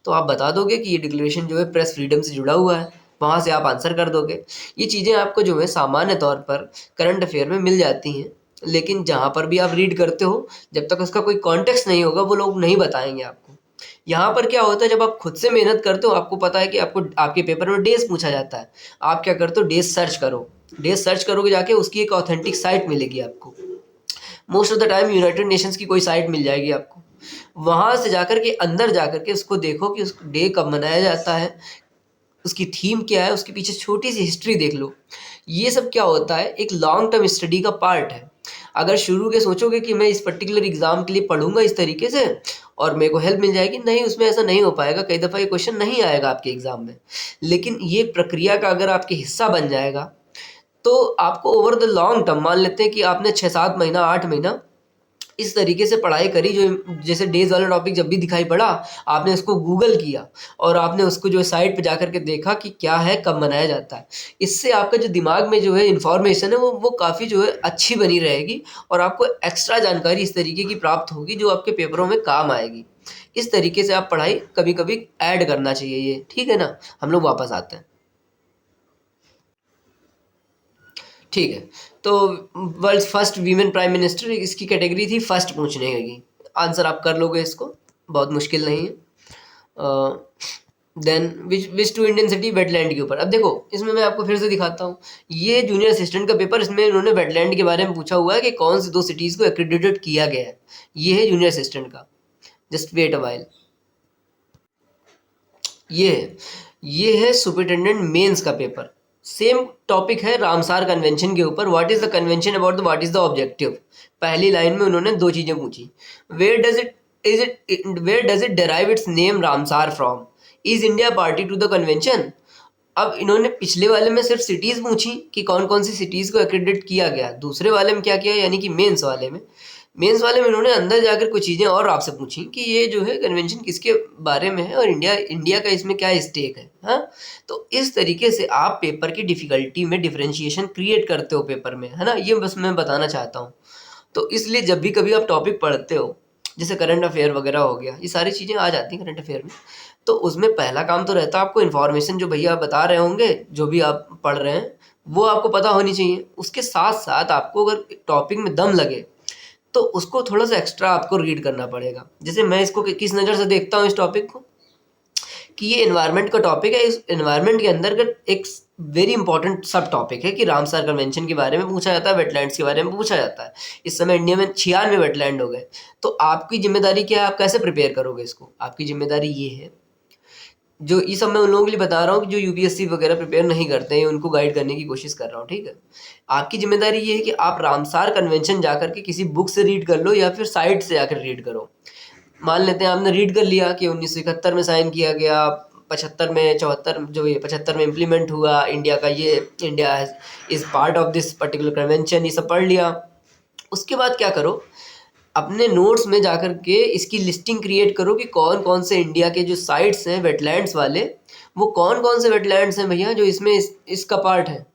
तो आप बता दोगे कि ये डिक्लेरेशन जो है प्रेस फ्रीडम से जुड़ा हुआ है, वहाँ से आप आंसर कर दोगे। ये चीज़ें आपको जो है सामान्य तौर पर करंट अफेयर में मिल जाती हैं, लेकिन जहाँ पर भी आप रीड करते हो, जब तक उसका कोई कॉन्टेक्स्ट नहीं होगा वो लोग नहीं बताएंगे आपको। यहाँ पर क्या होता है, जब आप खुद से मेहनत करते हो, आपको पता है कि आपको आपके पेपर में डेज पूछा जाता है, आप क्या करते हो, डेज सर्च करो। डेज सर्च करोगे जाके, उसकी एक ऑथेंटिक साइट मिलेगी आपको। Most of the time United Nations की कोई साइट मिल जाएगी आपको। वहाँ से जाकर के अंदर जाकर के उसको देखो कि उस डे कब मनाया जाता है, उसकी थीम क्या है, उसके पीछे छोटी सी हिस्ट्री देख लो। ये सब क्या होता है, एक लॉन्ग टर्म स्टडी का पार्ट है। अगर शुरू के सोचोगे कि मैं इस पर्टिकुलर एग्जाम के लिए पढ़ूंगा इस तरीके से और मेरे को हेल्प मिल जाएगी, नहीं, उसमें ऐसा नहीं हो पाएगा। कई दफ़ा ये क्वेश्चन नहीं आएगा आपके एग्जाम में। लेकिन ये प्रक्रिया का अगर आपके हिस्सा बन जाएगा, तो आपको ओवर द लॉन्ग टर्म, मान लेते हैं कि आपने 6-7 महीना 8 महीना इस तरीके से पढ़ाई करी, जो जैसे डेज वाला टॉपिक जब भी दिखाई पड़ा, आपने उसको गूगल किया और आपने उसको जो साइट पे जाकर के देखा कि क्या है, कब मनाया जाता है। इससे आपका जो दिमाग में जो है इन्फॉर्मेशन है वो काफ़ी जो है अच्छी बनी रहेगी और आपको एक्स्ट्रा जानकारी इस तरीके की प्राप्त होगी जो आपके पेपरों में काम आएगी। इस तरीके से आप पढ़ाई कभी कभी ऐड करना चाहिए ये, ठीक है ना? हम लोग वापस आते हैं, ठीक है? तो world first women prime minister, इसकी कैटेगरी थी फर्स्ट पूछने की। आंसर आप कर लोगे इसको, बहुत मुश्किल नहीं है। Then which two Indian city wetland के ऊपर। अब देखो, इसमें मैं आपको फिर से दिखाता हूँ, ये जूनियर असिस्टेंट का पेपर, इसमें इन्होंने वेटलैंड के बारे में पूछा हुआ है कि कौन सी 2 सिटीज़ को एक्रेडिटेड किया गया है। ये है जूनियर असिस्टेंट का, जस्ट वेट अ वाइल। ये है सुपरिटेंडेंट मेंस का पेपर। सेम टॉपिक है रामसार कन्वेंशन के ऊपर। What is the convention about the what is the objective. पहली लाइन में उन्होंने 2 चीजें पूछी। Where does it derive its name Ramsar from. Is India party to the convention. अब इन्होंने पिछले वाले में सिर्फ सिटीज पूछी कि कौन कौन सी सिटीज को एक्रेडिट किया गया, दूसरे वाले में क्या किया, यानी कि मेंस वाले में इन्होंने अंदर जाकर कुछ चीज़ें और आपसे पूछी कि ये जो है कन्वेंशन किसके बारे में है और इंडिया का इसमें क्या स्टेक है। हाँ, तो इस तरीके से आप पेपर की डिफिकल्टी में डिफरेंशिएशन क्रिएट करते हो पेपर में, है ना? ये बस मैं बताना चाहता हूँ। तो इसलिए जब भी कभी आप टॉपिक पढ़ते हो, जैसे करंट अफेयर वगैरह हो गया, ये सारी चीज़ें आ जाती हैं करंट अफेयर में, तो उसमें पहला काम तो रहता है आपको इन्फॉर्मेशन, जो भैया बता रहे होंगे, जो भी आप पढ़ रहे हैं, वो आपको पता होनी चाहिए। उसके साथ साथ आपको अगर टॉपिक में दम लगे तो उसको थोड़ा सा एक्स्ट्रा आपको रीड करना पड़ेगा। जैसे मैं इसको किस नज़र से देखता हूँ इस टॉपिक को, कि ये एनवायरनमेंट का टॉपिक है। इस एनवायरनमेंट के अंदर एक वेरी इंपॉर्टेंट सब टॉपिक है कि रामसर कन्वेंशन के बारे में पूछा जाता है, वेटलैंड्स के बारे में पूछा जाता है। इस समय इंडिया में 96 वेटलैंड हो गए। तो आपकी जिम्मेदारी क्या है, आप कैसे प्रिपेयर करोगे इसको? आपकी जिम्मेदारी ये है, जो ये सब मैं उन लोगों के लिए बता रहा हूँ कि जो यूपीएससी वगैरह प्रिपेयर नहीं करते हैं, उनको गाइड करने की कोशिश कर रहा हूँ, ठीक है। आपकी जिम्मेदारी ये है कि आप रामसार कन्वेंशन जाकर के किसी बुक से रीड कर लो या फिर साइट से जाकर रीड करो। मान लेते हैं आपने रीड कर लिया कि 1971 में साइन किया गया, 75 में 74 जो ये 75 में इम्प्लीमेंट हुआ इंडिया का, ये India is part of this particular convention, ये सब पढ़ लिया। उसके बाद क्या करो, अपने नोट्स में जाकर के इसकी लिस्टिंग क्रिएट करो कि कौन कौन से इंडिया के जो साइट्स हैं वेटलैंड्स वाले, वो कौन कौन से वेटलैंड्स हैं भैया जो इसमें इसका पार्ट है।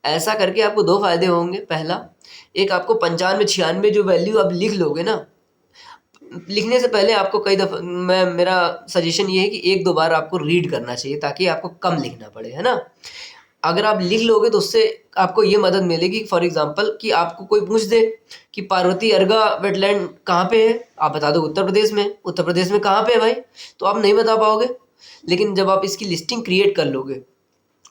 ऐसा करके आपको दो फायदे होंगे। पहला, एक आपको 95 96 जो वैल्यू आप लिख लोगे ना, लिखने से पहले आपको कई दफ़ा मेरा सजेशन ये है कि एक दो बार आपको रीड करना चाहिए ताकि आपको कम लिखना पड़े, है ना। अगर आप लिख लोगे तो उससे आपको ये मदद मिलेगी, फॉर एग्जांपल कि आपको कोई पूछ दे कि पार्वती अर्गा वेटलैंड कहाँ पे है, आप बता दो उत्तर प्रदेश में। उत्तर प्रदेश में कहाँ पे है भाई, तो आप नहीं बता पाओगे। लेकिन जब आप इसकी लिस्टिंग क्रिएट कर लोगे,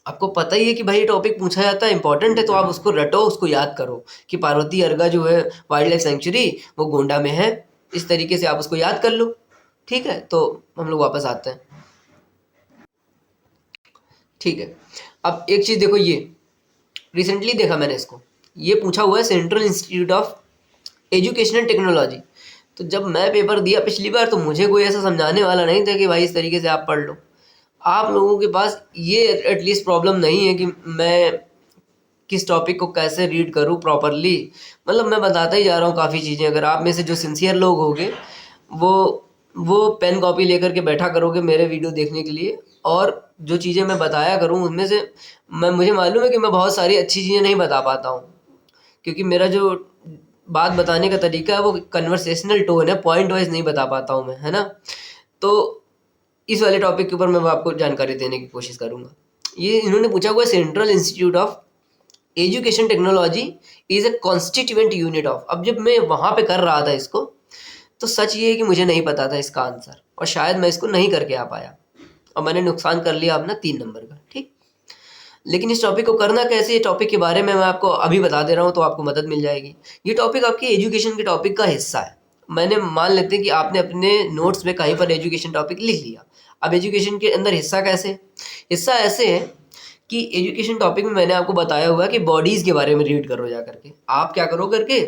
आपको पता ही है कि भाई ये टॉपिक पूछा जाता है, इंपॉर्टेंट है, तो आप उसको रटो, उसको याद करो कि पार्वती अर्गा जो है वाइल्ड लाइफ सेंचुरी वो गोंडा में है। इस तरीके से आप उसको याद कर लो, ठीक है। तो हम लोग वापस आते हैं, ठीक है। अब एक चीज़ देखो, ये रिसेंटली देखा मैंने इसको, ये पूछा हुआ है central institute of educational technology. तो जब मैं पेपर दिया पिछली बार, तो मुझे कोई ऐसा समझाने वाला नहीं था कि भाई इस तरीके से आप पढ़ लो। आप लोगों के पास ये एटलीस्ट प्रॉब्लम नहीं है कि मैं किस टॉपिक को कैसे रीड करूँ प्रॉपरली। मतलब मैं बताता ही जा रहा हूँ काफ़ी चीज़ें। अगर आप में से जो सिंसियर लोग होंगे, वो वो पेन कॉपी लेकर के बैठा करोगे मेरे वीडियो देखने के लिए, और जो चीज़ें मैं बताया करूँ उनमें से मुझे मालूम है कि मैं बहुत सारी अच्छी चीज़ें नहीं बता पाता हूँ, क्योंकि मेरा जो बात बताने का तरीका है वो कन्वर्सेशनल टोन है, पॉइंट वाइज नहीं बता पाता हूँ मैं, है ना। तो इस वाले टॉपिक के ऊपर मैं आपको जानकारी देने की कोशिश करूँगा। ये इन्होंने पूछा हुआ है central institute of education technology is a constituent unit of. अब जब मैं वहाँ पे कर रहा था इसको, तो सच ये है कि मुझे नहीं पता था इसका आंसर, और शायद मैं इसको नहीं करके आ पाया, और मैंने नुकसान कर लिया अपना 3 नंबर का, ठीक। लेकिन इस टॉपिक को करना कैसे, ये टॉपिक के बारे में मैं आपको अभी बता दे रहा हूँ, तो आपको मदद मिल जाएगी। ये टॉपिक आपके एजुकेशन के टॉपिक का हिस्सा है। मैंने मान लेते हैं कि आपने अपने नोट्स में कहीं पर एजुकेशन टॉपिक लिख लिया। अब एजुकेशन के अंदर हिस्सा कैसे, हिस्सा ऐसे है कि एजुकेशन टॉपिक में मैंने आपको बताया हुआ है कि बॉडीज़ के बारे में रीड करो जा करके। आप क्या करो करके,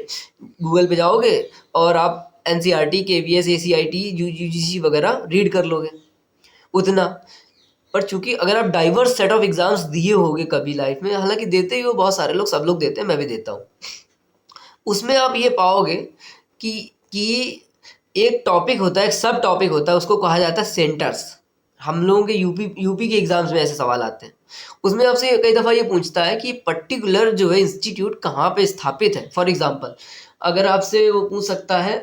गूगल पे जाओगे और आप एनसीईआरटी, केवीएस, एसीआईटी, यूजीसी वगैरह रीड कर लोगे उतना। पर चूंकि अगर आप डाइवर्स सेट ऑफ एग्जाम्स दिए होगे कभी लाइफ में, हालांकि देते ही हो बहुत सारे लोग, सब लोग देते हैं, मैं भी देता हूँ, उसमें आप ये पाओगे कि एक टॉपिक होता है, एक सब टॉपिक होता है, उसको कहा जाता है सेंटर्स। हम लोगों के यूपी के एग्जाम्स में ऐसे सवाल आते हैं। उसमें आपसे कई दफ़ा ये पूछता है कि पर्टिकुलर जो है इंस्टीट्यूट कहाँ पे स्थापित है। फॉर एग्जांपल, अगर आपसे वो पूछ सकता है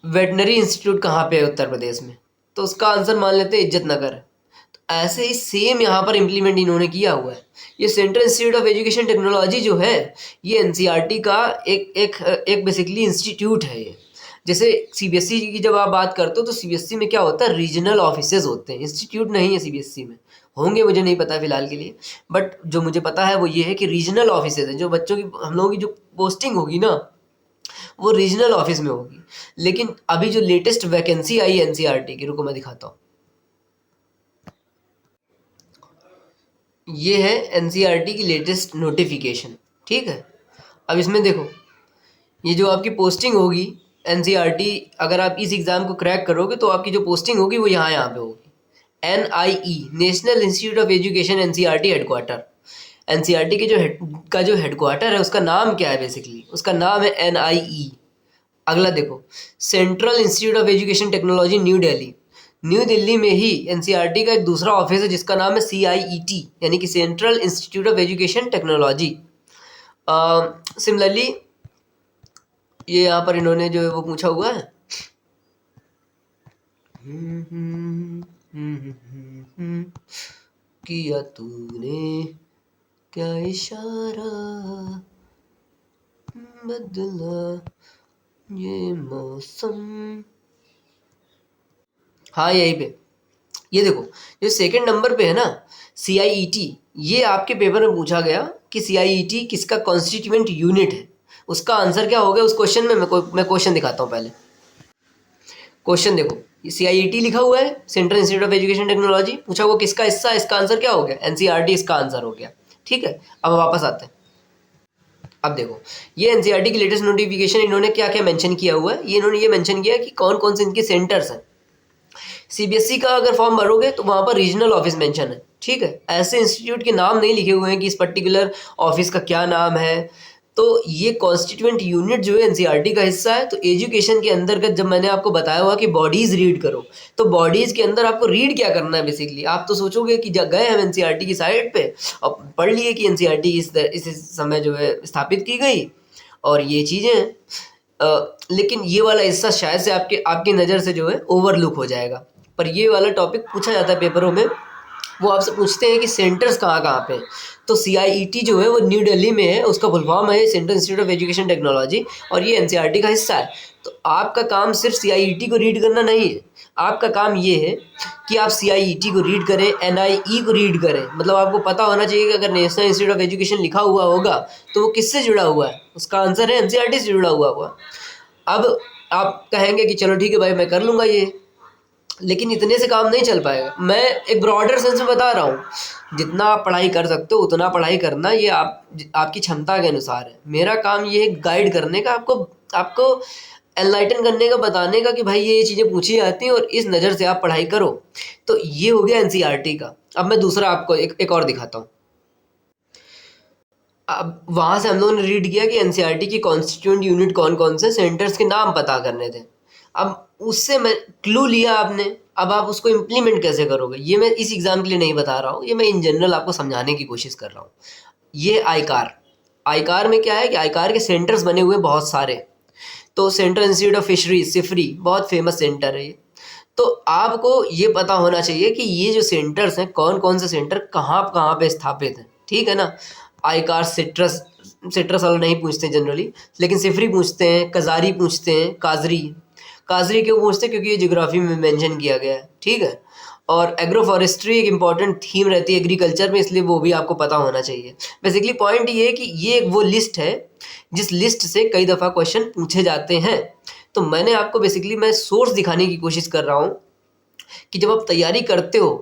वेटनरी इंस्टीट्यूट कहाँ पे है उत्तर प्रदेश में, तो उसका आंसर मान लेते हैं इज्जत नगर है। तो ऐसे ही सेम यहाँ पर इम्प्लीमेंट इन्होंने किया हुआ है। ये central institute of education technology जो है, ये एनसीईआरटी का एक बेसिकली इंस्टीट्यूट है ये। जैसे सीबीएसई की जब आप बात करते हो, तो सीबीएसई में क्या होता है, रीजनल ऑफिसेज होते हैं, इंस्टीट्यूट नहीं है सीबीएसई में। होंगे, मुझे नहीं पता फिलहाल के लिए, बट जो मुझे पता है वो ये है कि रीजनल ऑफिसेज हैं। जो बच्चों की, हम लोगों की जो पोस्टिंग होगी ना, वो रीजनल ऑफिस में होगी। लेकिन अभी जो लेटेस्ट वैकेंसी आई है एनसीईआरटी की, रुको मैं दिखाता हूँ। ये है एनसीईआरटी की लेटेस्ट नोटिफिकेशन, ठीक है। अब इसमें देखो, ये जो आपकी पोस्टिंग होगी एनसीईआरटी, अगर आप इस एग्ज़ाम को क्रैक करोगे तो आपकी जो पोस्टिंग होगी वो यहाँ पे होगी। NIE, national institute of education, NCERT headquarter. NCERT के जो हेडक्वार्टर है, उसका नाम क्या है, बेसिकली उसका नाम है NIE। अगला देखो, central institute of education technology, new Delhi. New Delhi में ही एनसीईआरटी का एक दूसरा ऑफिस है जिसका नाम है CIET, यानी कि central institute of education technology. Similarly ये यहाँ पर इन्होंने जो है वो पूछा हुआ है, किया तूने क्या इशारा बदला ये मौसम। हाँ यहीं पे, ये देखो, जो सेकंड नंबर पे है ना CIET, ये आपके पेपर में पूछा गया कि CIET किसका कॉन्स्टिट्यूएंट यूनिट है। उसका आंसर क्या हो गया उस क्वेश्चन में, मैं क्वेश्चन दिखाता हूँ पहले। क्वेश्चन देखो, CIET लिखा हुआ है, central institute of education technology, पूछा वो किसका हिस्सा है, इसका आंसर क्या हो गया, NCERT इसका आंसर हो गया। ठीक है, अब वापस आते हैं। अब देखो, ये NCERT की लेटेस्ट नोटिफिकेशन, इन्होंने क्या क्या मेंशन किया हुआ है, ये इन्होंने ये मेंशन किया कि कौन कौन से इनके सेंटर्स हैं। CBSE का अगर फॉर्म भरोगे तो वहाँ पर रीजनल ऑफिस मेंशन है। ठीक है, ऐसे इंस्टीट्यूट के नाम नहीं लिखे हुए हैं कि इस पर्टिकुलर ऑफिस का क्या नाम है। तो ये कॉन्स्टिट्यूएंट यूनिट जो है NCERT का हिस्सा है। तो एजुकेशन के अंतर्गत जब मैंने आपको बताया हुआ कि बॉडीज रीड करो, तो बॉडीज के अंदर आपको रीड क्या करना है बेसिकली। आप तो सोचोगे कि जब गए हम NCERT की साइट पे और पढ़ लिए कि NCERT इस समय जो है स्थापित की गई और ये चीज़ें हैं। लेकिन ये वाला हिस्सा शायद से आपके आपकी नज़र से जो है ओवरलुक हो जाएगा। पर ये वाला टॉपिक पूछा जाता है पेपरों में। वो आपसे पूछते हैं कि सेंटर्स कहाँ कहाँ पे हैं। तो CIET जो है वो न्यू दिल्ली में है, उसका फुल फॉर्म है central institute of education technology, और ये NCERT का हिस्सा है। तो आपका काम सिर्फ CIET को रीड करना नहीं है, आपका काम ये है कि आप CIET को रीड करें, NIE को रीड करें। मतलब आपको पता होना चाहिए कि अगर नेशनल इंस्टीट्यूट ऑफ एजुकेशन लिखा हुआ होगा तो वो किससे जुड़ा हुआ है, उसका आंसर है NCERT से जुड़ा हुआ होगा। अब आप कहेंगे कि चलो ठीक है भाई मैं कर लूँगा ये, लेकिन इतने से काम नहीं चल पाएगा। मैं एक ब्रॉडर सेंस में बता रहा हूँ, जितना आप पढ़ाई कर सकते हो उतना पढ़ाई करना, ये आपकी क्षमता के अनुसार है। मेरा काम ये है गाइड करने का, आपको आपको एनलाइटन करने का, बताने का कि भाई ये चीज़ें पूछी जाती हैं और इस नज़र से आप पढ़ाई करो। तो ये हो गया NCERT का। अब मैं दूसरा आपको एक और दिखाता हूँ। अब वहाँ से हम लोगों ने रीड किया कि NCERT की कॉन्स्टिट्यूएंट यूनिट कौन कौन से, सेंटर्स के नाम पता करने थे। अब उससे मैं क्लू लिया आपने, अब आप उसको इम्प्लीमेंट कैसे करोगे, ये मैं इस एग्ज़ाम के लिए नहीं बता रहा हूँ, ये मैं इन जनरल आपको समझाने की कोशिश कर रहा हूँ। ये आईकार, आईकार में क्या है कि आईकार के सेंटर्स बने हुए बहुत सारे। तो सेंट्रल इंस्टीट्यूट ऑफ फिशरीज, सिफरी, बहुत फेमस सेंटर है ये। तो आपको ये पता होना चाहिए कि ये जो सेंटर्स हैं, कौन कौन से सेंटर कहाँ कहाँ पे स्थापित हैं। ठीक है ना। आईकार सिट्रस, सिट्रस वाला नहीं पूछते जनरली, लेकिन सिफरी पूछते हैं, कजारी पूछते हैं, काजरी। काजरी क्यों पूछते हैं, क्योंकि ये ज्योग्राफी में मेंशन किया गया है। ठीक है। और एग्रो फॉरेस्ट्री एक इंपॉर्टेंट थीम रहती है एग्रीकल्चर में, इसलिए वो भी आपको पता होना चाहिए। बेसिकली पॉइंट ये है कि ये वो लिस्ट है जिस लिस्ट से कई दफ़ा क्वेश्चन पूछे जाते हैं। तो मैंने आपको बेसिकली मैं सोर्स दिखाने की कोशिश कर रहा हूँ कि जब आप तैयारी करते हो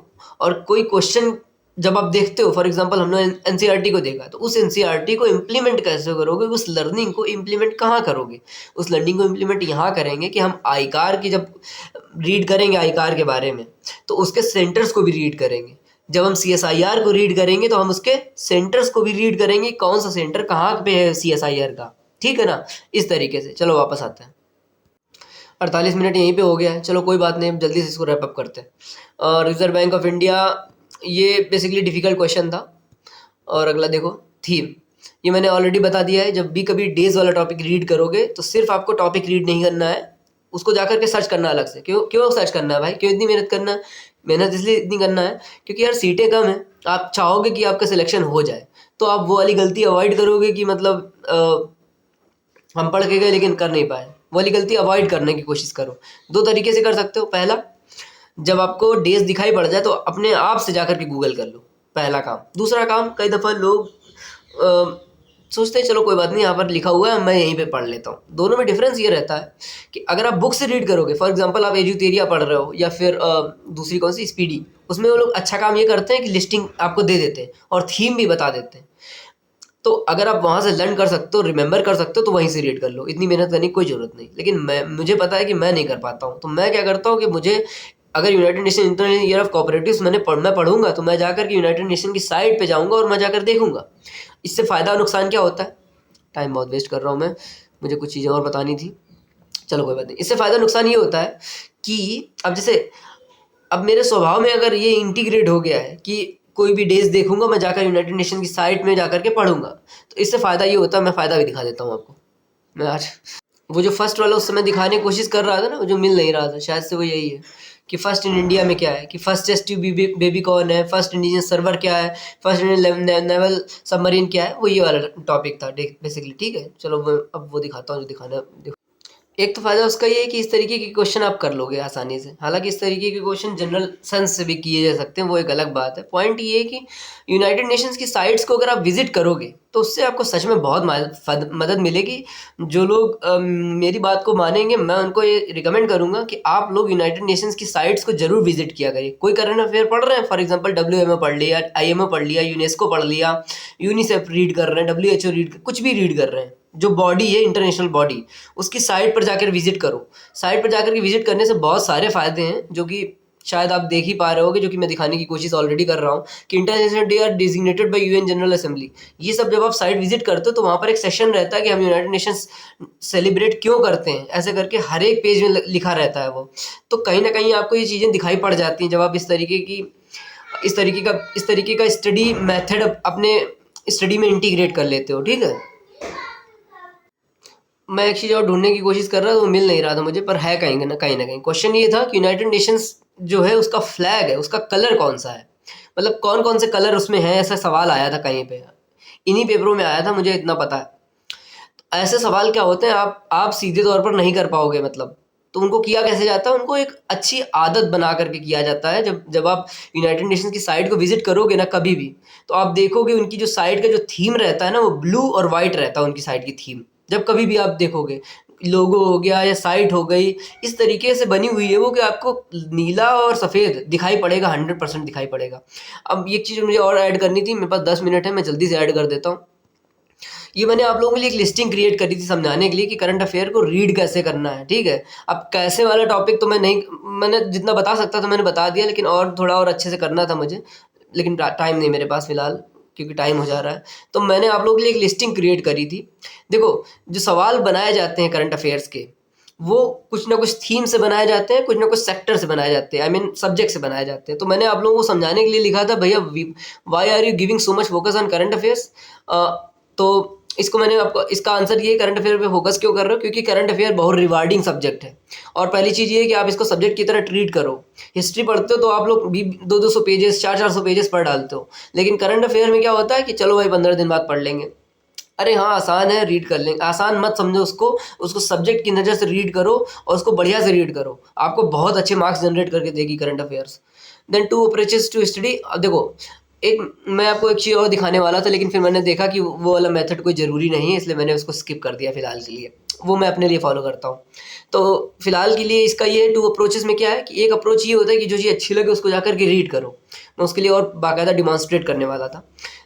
और कोई क्वेश्चन जब आप देखते हो, फॉर एग्जांपल हमने NCERT को देखा, तो उस NCERT को इम्प्लीमेंट कैसे करोगे, उस लर्निंग को इम्प्लीमेंट कहाँ करोगे। उस लर्निंग को इम्प्लीमेंट यहाँ करेंगे कि हम आईकार की जब रीड करेंगे आईकार के बारे में, तो उसके सेंटर्स को भी रीड करेंगे। जब हम CSIR को रीड करेंगे तो हम उसके सेंटर्स को भी रीड करेंगे, कौन सा सेंटर कहाँ पे है CSIR का। ठीक है ना। इस तरीके से चलो वापस आते हैं। 48 मिनट यहीं पे हो गया है, चलो कोई बात नहीं, जल्दी से इसको रैप अप करते हैं। रिजर्व बैंक ऑफ इंडिया, ये बेसिकली डिफ़िकल्ट क्वेश्चन था। और अगला देखो, थीम, ये मैंने ऑलरेडी बता दिया है। जब भी कभी डेज वाला टॉपिक रीड करोगे तो सिर्फ आपको टॉपिक रीड नहीं करना है, उसको जाकर के सर्च करना अलग से। क्यों क्यों सर्च करना है भाई, क्यों इतनी मेहनत करना है। मेहनत इसलिए इतनी करना है क्योंकि यार सीटें कम हैं, आप चाहोगे कि आपका सिलेक्शन हो जाए, तो आप वो वाली गलती अवॉइड करोगे कि मतलब हम पढ़ के गए लेकिन कर नहीं पाए, वो वाली गलती अवॉइड करने की कोशिश करो। दो तरीके से कर सकते हो। पहला, जब आपको डेज दिखाई पड़ जाए तो अपने आप से जाकर के गूगल कर लो, पहला काम। दूसरा काम, कई दफ़ा लोग सोचते हैं चलो कोई बात नहीं यहाँ पर लिखा हुआ है मैं यहीं पे पढ़ लेता हूँ। दोनों में डिफरेंस ये रहता है कि अगर आप बुक से रीड करोगे, फॉर एग्जांपल आप एजुतेरिया पढ़ रहे हो या फिर दूसरी कौन सी स्पीडी, उसमें वो लोग अच्छा काम ये करते हैं कि लिस्टिंग आपको दे देते हैं और थीम भी बता देते हैं। तो अगर आप वहाँ से लर्न कर सकते हो, रिमेंबर कर सकते हो, तो वहीं से रीड कर लो, इतनी मेहनत करने की कोई ज़रूरत नहीं। लेकिन मुझे पता है कि मैं नहीं कर पाता हूँ, तो मैं क्या करता हूँ कि मुझे अगर United nation international year of cooperatives मैं पढ़ूंगा तो मैं जाकर के यूनाइटेड नेशन की साइट पे जाऊँगा और मैं जाकर देखूंगा। इससे फ़ायदा और नुकसान क्या होता है, टाइम बहुत वेस्ट कर रहा हूँ मैं, मुझे कुछ चीज़ें और बतानी थी, चलो कोई बात नहीं। इससे फ़ायदा नुकसान ये होता है कि अब जैसे अब मेरे स्वभाव में अगर ये इंटीग्रेट हो गया है कि कोई भी डेज देखूंगा मैं जाकर यूनाइटेड नेशन की साइट में जाकर के पढ़ूंगा, तो इससे फ़ायदा ये होता है, मैं फ़ायदा भी दिखा देता हूँ आपको। मैं आज वो जो फर्स्ट वाला उस समय दिखाने की कोशिश कर रहा था ना, वो जो मिल नहीं रहा था, शायद से वो यही है कि फर्स्ट इन इंडिया में क्या है, कि फर्स्ट टेस्ट ट्यूब बेबी कौन है, फर्स्ट इंडिजिनस सर्वर क्या है, फर्स्ट इंडियन नेवल सबमरीन क्या है, वो ये वाला टॉपिक था बेसिकली। ठीक है, चलो अब वो दिखाता हूँ जो दिखाना है। एक तो फ़ायदा उसका ये है कि इस तरीके के क्वेश्चन आप कर लोगे आसानी से। हालांकि इस तरीके के क्वेश्चन जनरल सेंस से भी किए जा सकते हैं, वो एक अलग बात है। पॉइंट ये है कि यूनाइटेड नेशंस की साइट्स को अगर आप विजिट करोगे तो उससे आपको सच में बहुत मदद मिलेगी। जो लोग मेरी बात को मानेंगे, मैं उनको ये रिकमेंड करूंगा कि आप लोग यूनाइटेड नेशंस की साइट्स को जरूर विजिट किया करिए। कोई करंट अफेयर पढ़ रहे हैं, फॉर एग्जाम्पल WMO पढ़ लिया, IMO पढ़ लिया, यूनेस्को पढ़ लिया, यूनिसेफ रीड कर रहे हैं, WHO रीड, कुछ भी रीड कर रहे हैं, जो बॉडी है इंटरनेशनल बॉडी, उसकी साइट पर जाकर विजिट करो। साइट पर जाकर के विजिट करने से बहुत सारे फायदे हैं, जो कि शायद आप देख ही पा रहे होगे, जो कि मैं दिखाने की कोशिश ऑलरेडी कर रहा हूँ कि international day are designated by UN General Assembly. ये सब जब आप साइट विजिट करते हो तो वहाँ पर एक सेशन रहता है कि हम यूनाइटेड नेशंस सेलिब्रेट क्यों करते हैं, ऐसे करके हर एक पेज में लिखा रहता है वो। तो कहीं ना कहीं आपको ये चीज़ें दिखाई पड़ जाती हैं जब आप इस तरीके का स्टडी मेथड अपने स्टडी में इंटीग्रेट कर लेते हो। ठीक है, मैं एक चीज़ और ढूंढने की कोशिश कर रहा था, वो मिल नहीं रहा था मुझे, पर है कहीं ना कहीं। क्वेश्चन ये था कि यूनाइटेड नेशंस जो है उसका फ्लैग है, उसका कलर कौन सा है, मतलब कौन कौन से कलर उसमें हैं, ऐसा सवाल आया था कहीं पे, इन्हीं पेपरों में आया था, मुझे इतना पता है। ऐसे सवाल क्या होते हैं, आप सीधे तौर पर नहीं कर पाओगे, मतलब तो उनको किया कैसे जाता है, उनको एक अच्छी आदत बना करके किया जाता है। जब आप यूनाइटेड नेशंस की साइट को विजिट करोगे ना कभी भी, तो आप देखोगे उनकी जो साइट का जो थीम रहता है ना, वो ब्लू और वाइट रहता है उनकी साइट की थीम। जब कभी भी आप देखोगे, लोगो हो गया या साइट हो गई, इस तरीके से बनी हुई है वो कि आपको नीला और सफ़ेद दिखाई पड़ेगा, 100% दिखाई पड़ेगा। अब एक चीज़ मुझे और ऐड करनी थी, मेरे पास 10 मिनट है, मैं जल्दी से ऐड कर देता हूँ। ये मैंने आप लोगों के लिए एक लिस्टिंग क्रिएट करी थी समझाने के लिए कि करंट अफेयर को रीड कैसे करना है। ठीक है, अब कैसे वाला टॉपिक तो मैंने जितना बता सकता था मैंने बता दिया, लेकिन और थोड़ा और अच्छे से करना था मुझे, लेकिन टाइम नहीं मेरे पास फिलहाल, क्योंकि टाइम हो जा रहा है। तो मैंने आप लोगों के लिए एक लिस्टिंग क्रिएट करी थी। देखो, जो सवाल बनाए जाते हैं करंट अफेयर्स के, वो कुछ ना कुछ थीम से बनाए जाते हैं, कुछ ना कुछ सेक्टर से बनाए जाते हैं, आई मीन सब्जेक्ट से बनाए जाते हैं। तो मैंने आप लोगों को समझाने के लिए लिखा था, भैया why are you giving so much focus on current affairs. तो इसको मैंने आपको, इसका आंसर ये, करंट अफेयर पे फोकस क्यों कर रहे हो, क्योंकि करंट अफेयर बहुत रिवार्डिंग सब्जेक्ट है। और पहली चीज़ ये है कि आप इसको सब्जेक्ट की तरह ट्रीट करो। हिस्ट्री पढ़ते हो तो आप लोग 200-200 पेजेस, 400-400 पेजेस पढ़ डालते हो, लेकिन करंट अफेयर में क्या होता है कि चलो भाई 15 दिन बाद पढ़ लेंगे। अरे हाँ, आसान है, रीड कर लेंगे। आसान मत समझो उसको सब्जेक्ट की नज़र से रीड करो और उसको बढ़िया से रीड करो, आपको बहुत अच्छे मार्क्स जनरेट करके देगी current affairs. Then 2 approaches to study. अब देखो, एक मैं आपको एक चीज़ और दिखाने वाला था, लेकिन फिर मैंने देखा कि वो वाला मेथड कोई ज़रूरी नहीं है, इसलिए मैंने उसको स्किप कर दिया फिलहाल के लिए। वो मैं अपने लिए फॉलो करता हूँ। तो फिलहाल के लिए इसका ये 2 अप्रोचेस में क्या है कि एक अप्रोच ये होता है कि जो चीज़ अच्छी लगे उसको जाकर के रीड करो। मैं उसके लिए और बाकायदा डिमॉन्स्ट्रेट करने वाला था,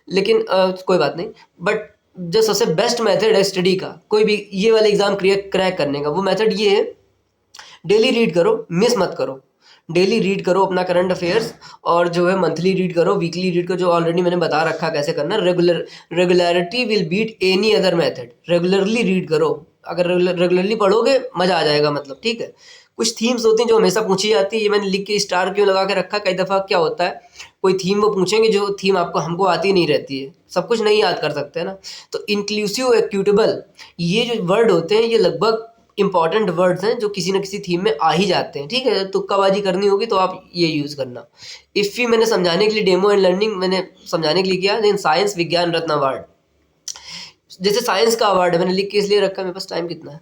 लेकिन कोई बात नहीं। बट जो सबसे बेस्ट मेथड है स्टडी का, कोई भी ये वाला एग्ज़ाम क्रैक करने का, वो मेथड ये है, डेली रीड करो, मिस मत करो। डेली रीड करो अपना करंट अफेयर्स, और जो है मंथली रीड करो, वीकली रीड करो, जो ऑलरेडी मैंने बता रखा कैसे करना। Regularity will beat any other method. Regularly read करो, अगर रेगुलरली पढ़ोगे मज़ा आ जाएगा, मतलब। ठीक है, कुछ थीम्स होती हैं जो हमेशा पूछी जाती है, ये मैंने लिख के स्टार क्यों लगा के रखा। कई दफ़ा क्या होता है, कोई थीम वो पूछेंगे जो थीम हमको आती नहीं रहती है, सब कुछ नहीं याद कर सकते हैं ना। तो इंक्लूसिव, एक्यूटेबल, ये जो वर्ड होते हैं, ये लगभग इंपॉर्टेंट वर्ड्स हैं जो किसी न किसी थीम में आ ही जाते हैं। ठीक है, तुक्काबाजी करनी होगी तो आप ये यूज़ करना। इफ़ी मैंने समझाने के लिए, डेमो एंड लर्निंग मैंने समझाने के लिए किया। देन साइंस विज्ञान रत्न अवार्ड, जैसे साइंस का अवार्ड है, मैंने लिख के इसलिए रखा है, मेरे पास टाइम कितना है,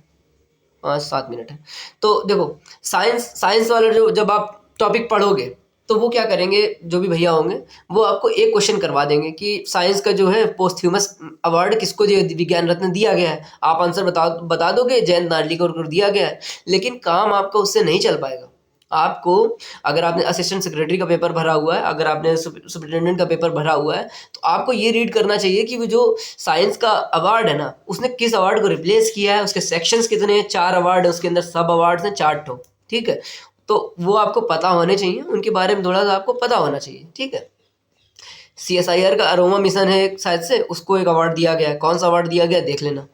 5-7 मिनट है। तो देखो, साइंस वाला जो जब आप टॉपिक पढ़ोगे तो वो क्या करेंगे, जो भी भैया होंगे वो आपको एक क्वेश्चन करवा देंगे कि साइंस का जो है पोस्थ्यूमस अवार्ड किसको विज्ञान रत्न दिया गया है। आप आंसर बता दोगे, जयंत नार्लिकर को दिया गया है, लेकिन काम आपका उससे नहीं चल पाएगा। आपको, अगर आपने असिस्टेंट सेक्रेटरी का पेपर भरा हुआ है, अगर आपने सुपरिटेंडेंट का पेपर भरा हुआ है, तो आपको ये रीड करना चाहिए कि वो जो साइंस का अवार्ड है ना, उसने किस अवार्ड को रिप्लेस किया है, उसके सेक्शंस कितने हैं, 4 अवार्ड है, उसके अंदर सब अवार्ड्स हैं 4 ठो। ठीक है, तो वो आपको पता होने चाहिए, उनके बारे में थोड़ा सा आपको पता होना चाहिए। ठीक है, CSIR का अरोमा मिशन है शायद से, उसको एक अवार्ड दिया गया है, कौन सा अवार्ड दिया गया देख लेना।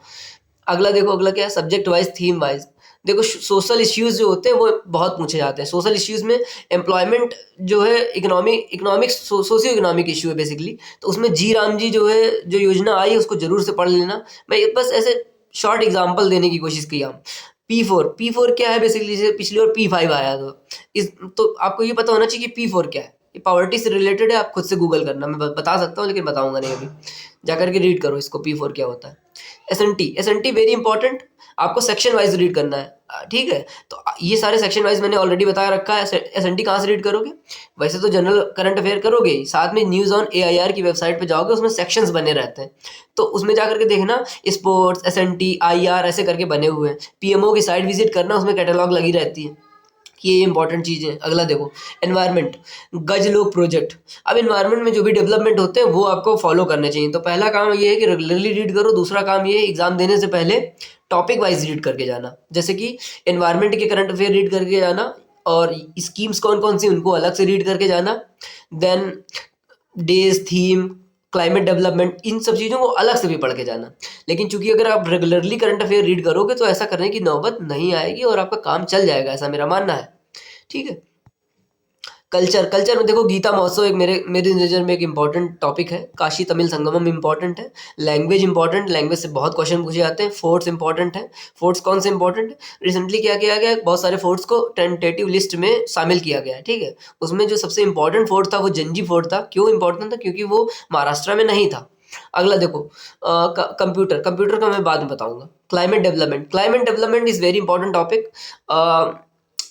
अगला देखो, अगला क्या है, सब्जेक्ट वाइज, थीम वाइज। देखो, सोशल इश्यूज जो होते हैं वो बहुत पूछे जाते हैं। सोशल इश्यूज में एम्प्लॉयमेंट जो है, इकोनॉमिक्स, सोशियो इकोनॉमिक इशू है बेसिकली, तो उसमें जी राम जी जो है, जो योजना आई है उसको जरूर से पढ़ लेना। मैं बस ऐसे शॉर्ट एग्जांपल देने की कोशिश किया। P4 क्या है बेसिकली, जैसे पिछली बार P5 आया तो आपको ये पता होना चाहिए कि P4 क्या है। ये पॉवर्टी से रिलेटेड है, आप खुद से गूगल करना, मैं बता सकता हूँ लेकिन बताऊंगा नहीं अभी। जाकर के रीड करो इसको, P4 क्या होता है। S N T very important, आपको सेक्शन वाइज रीड करना है, ठीक है। तो ये सारे सेक्शन वाइज मैंने ऑलरेडी बता रखा है। एस एन टी कहाँ से रीड करोगे, वैसे तो जनरल करंट अफेयर करोगे ही, साथ में न्यूज़ ऑन AIR की वेबसाइट पे जाओगे, उसमें सेक्शंस बने रहते हैं, तो उसमें जाकर के देखना स्पोर्ट्स, SNT, IR ऐसे करके बने हुए हैं। PMO की साइट विजिट करना, उसमें कैटलॉग लगी रहती है कि ये इंपॉर्टेंट चीज़ है। अगला देखो, एनवायरनमेंट, गज लोग प्रोजेक्ट। अब एनवायरनमेंट में जो भी डेवलपमेंट होते हैं वो आपको फॉलो करने चाहिए। तो पहला काम ये है कि रेगुलरली रीड करो। दूसरा काम ये है एग्जाम देने से पहले टॉपिक वाइज रीड करके जाना, जैसे कि एनवायरनमेंट के करंट अफेयर रीड करके जाना, और स्कीम्स कौन कौन सी उनको अलग से रीड करके जाना। Then days, theme, climate development, इन सब चीज़ों को अलग से भी पढ़ के जाना। लेकिन चूंकि अगर आप रेगुलरली करंट अफेयर रीड करोगे तो ऐसा करने की नौबत नहीं आएगी और आपका काम चल जाएगा, ऐसा मेरा मानना है, ठीक है। कल्चर में देखो, गीता महोत्सव एक मेरी नज़र में एक इंपॉर्टेंट टॉपिक है। काशी तमिल संगमम इंपॉर्टेंट है। लैंग्वेज इंपॉर्टेंट, लैंग्वेज से बहुत क्वेश्चन पूछे जाते हैं। फोर्ट्स इंपॉर्टेंट है। फोर्ट्स कौन से इंपॉर्टेंट है, रिसेंटली क्या किया गया है, बहुत सारे फोर्ट्स को टेंटेटिव लिस्ट में शामिल किया गया है, ठीक है। उसमें जो सबसे इंपॉर्टेंट फोर्ट था वो जंजी फोर्ट था। क्यों इंपॉर्टेंट था, क्योंकि वो महाराष्ट्र में नहीं था। अगला देखो, कंप्यूटर का मैं बाद में बताऊंगा। Climate development is very important topic.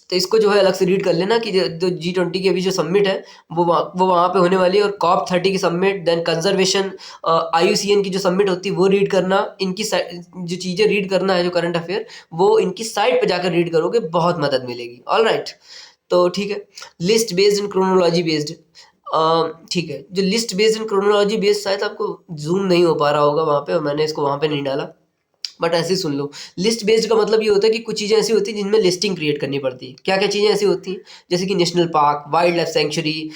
तो इसको जो है अलग से रीड कर लेना कि जो G20 की अभी जो समिट है वो वहाँ पे होने वाली है, और COP30 की समिट, देन कंजर्वेशन, IUCN की जो समिट होती है वो रीड करना। इनकी जो चीज़ें रीड करना है, जो करंट अफेयर, वो इनकी साइट पे जाकर रीड करोगे, बहुत मदद मिलेगी। ऑल राइट, तो ठीक है। List based and chronology based, ठीक है। जो list based and chronology based, शायद आपको जूम नहीं हो पा रहा होगा वहाँ पे, और मैंने इसको वहाँ पे नहीं डाला, बट ऐसे ही सुन लो। लिस्ट बेस्ड का मतलब ये होता है कि कुछ चीज़ें ऐसी होती हैं जिनमें लिस्टिंग क्रिएट करनी पड़ती है। क्या क्या चीज़ें ऐसी होती हैं, जैसे कि national park, wild life sanctuary,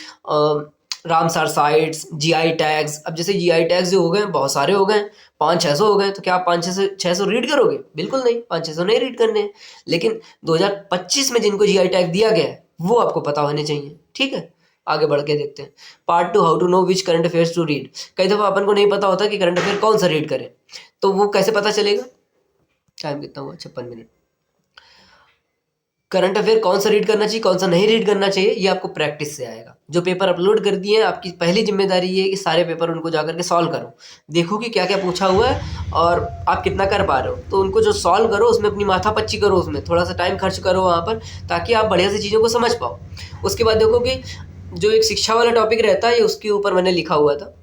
Ramsar sites, GI tags. अब जैसे GI टैग्स जो हो गए, बहुत सारे हो गए, 500-600 हो गए, तो क्या आप 500-600 रीड करोगे? बिल्कुल नहीं, 500-600 नहीं रीड करने हैं। लेकिन 2025 में जिनको GI टैग दिया गया है वो आपको पता होने चाहिए, ठीक है। आगे बढ़ के देखते हैं। Part 2, how to know which current affairs to read. कई दफ़ा अपन को नहीं पता होता कि करंट अफेयर कौन सा रीड करें, तो वो कैसे पता चलेगा। टाइम कितना हुआ, 56 मिनट। करंट अफेयर कौन सा रीड करना चाहिए, कौन सा नहीं रीड करना चाहिए, ये आपको प्रैक्टिस से आएगा। जो पेपर अपलोड कर दिए हैं, आपकी पहली जिम्मेदारी ये है कि सारे पेपर उनको जा करके सॉल्व करो। देखो कि क्या क्या पूछा हुआ है और आप कितना कर पा रहे हो, तो उनको जो सॉल्व करो उसमें अपनी माथापच्ची करो, उसमें थोड़ा सा टाइम खर्च करो वहाँ पर, ताकि आप बढ़िया से चीज़ों को समझ पाओ। उसके बाद देखो कि जो एक शिक्षा वाला टॉपिक रहता है, उसके ऊपर मैंने लिखा हुआ था।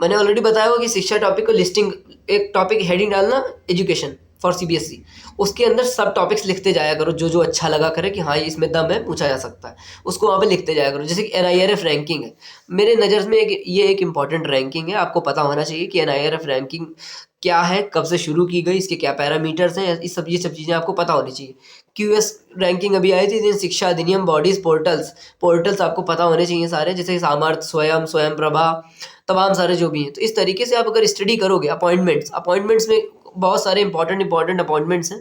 मैंने ऑलरेडी बताया हुआ कि शिक्षा टॉपिक को लिस्टिंग, एक टॉपिक हेडिंग डालना, एजुकेशन फॉर CBSE, उसके अंदर सब टॉपिक्स लिखते जाया करो, जो जो अच्छा लगा करे कि हाँ इसमें दम है, पूछा जा सकता है, उसको वहाँ पे लिखते जाया करो। जैसे कि NIRF रैंकिंग है, मेरे नज़र में ये एक इंपॉर्टेंट रैंकिंग है। आपको पता होना चाहिए कि NIRF रैंकिंग क्या है, कब से शुरू की गई, इसके क्या पैरामीटर्स हैं, ये सब चीज़ें आपको पता होनी चाहिए। QS रैंकिंग अभी आई थी, शिक्षा अधिनियम बॉडीज पोर्टल्स आपको पता होने चाहिए सारे, जैसे सामर्थ, स्वयं प्रभा, तमाम सारे जो भी हैं। तो इस तरीके से आप अगर स्टडी करोगे, अपॉइंटमेंट्स में बहुत सारे इंपॉर्टेंट अपॉइंटमेंट्स हैं,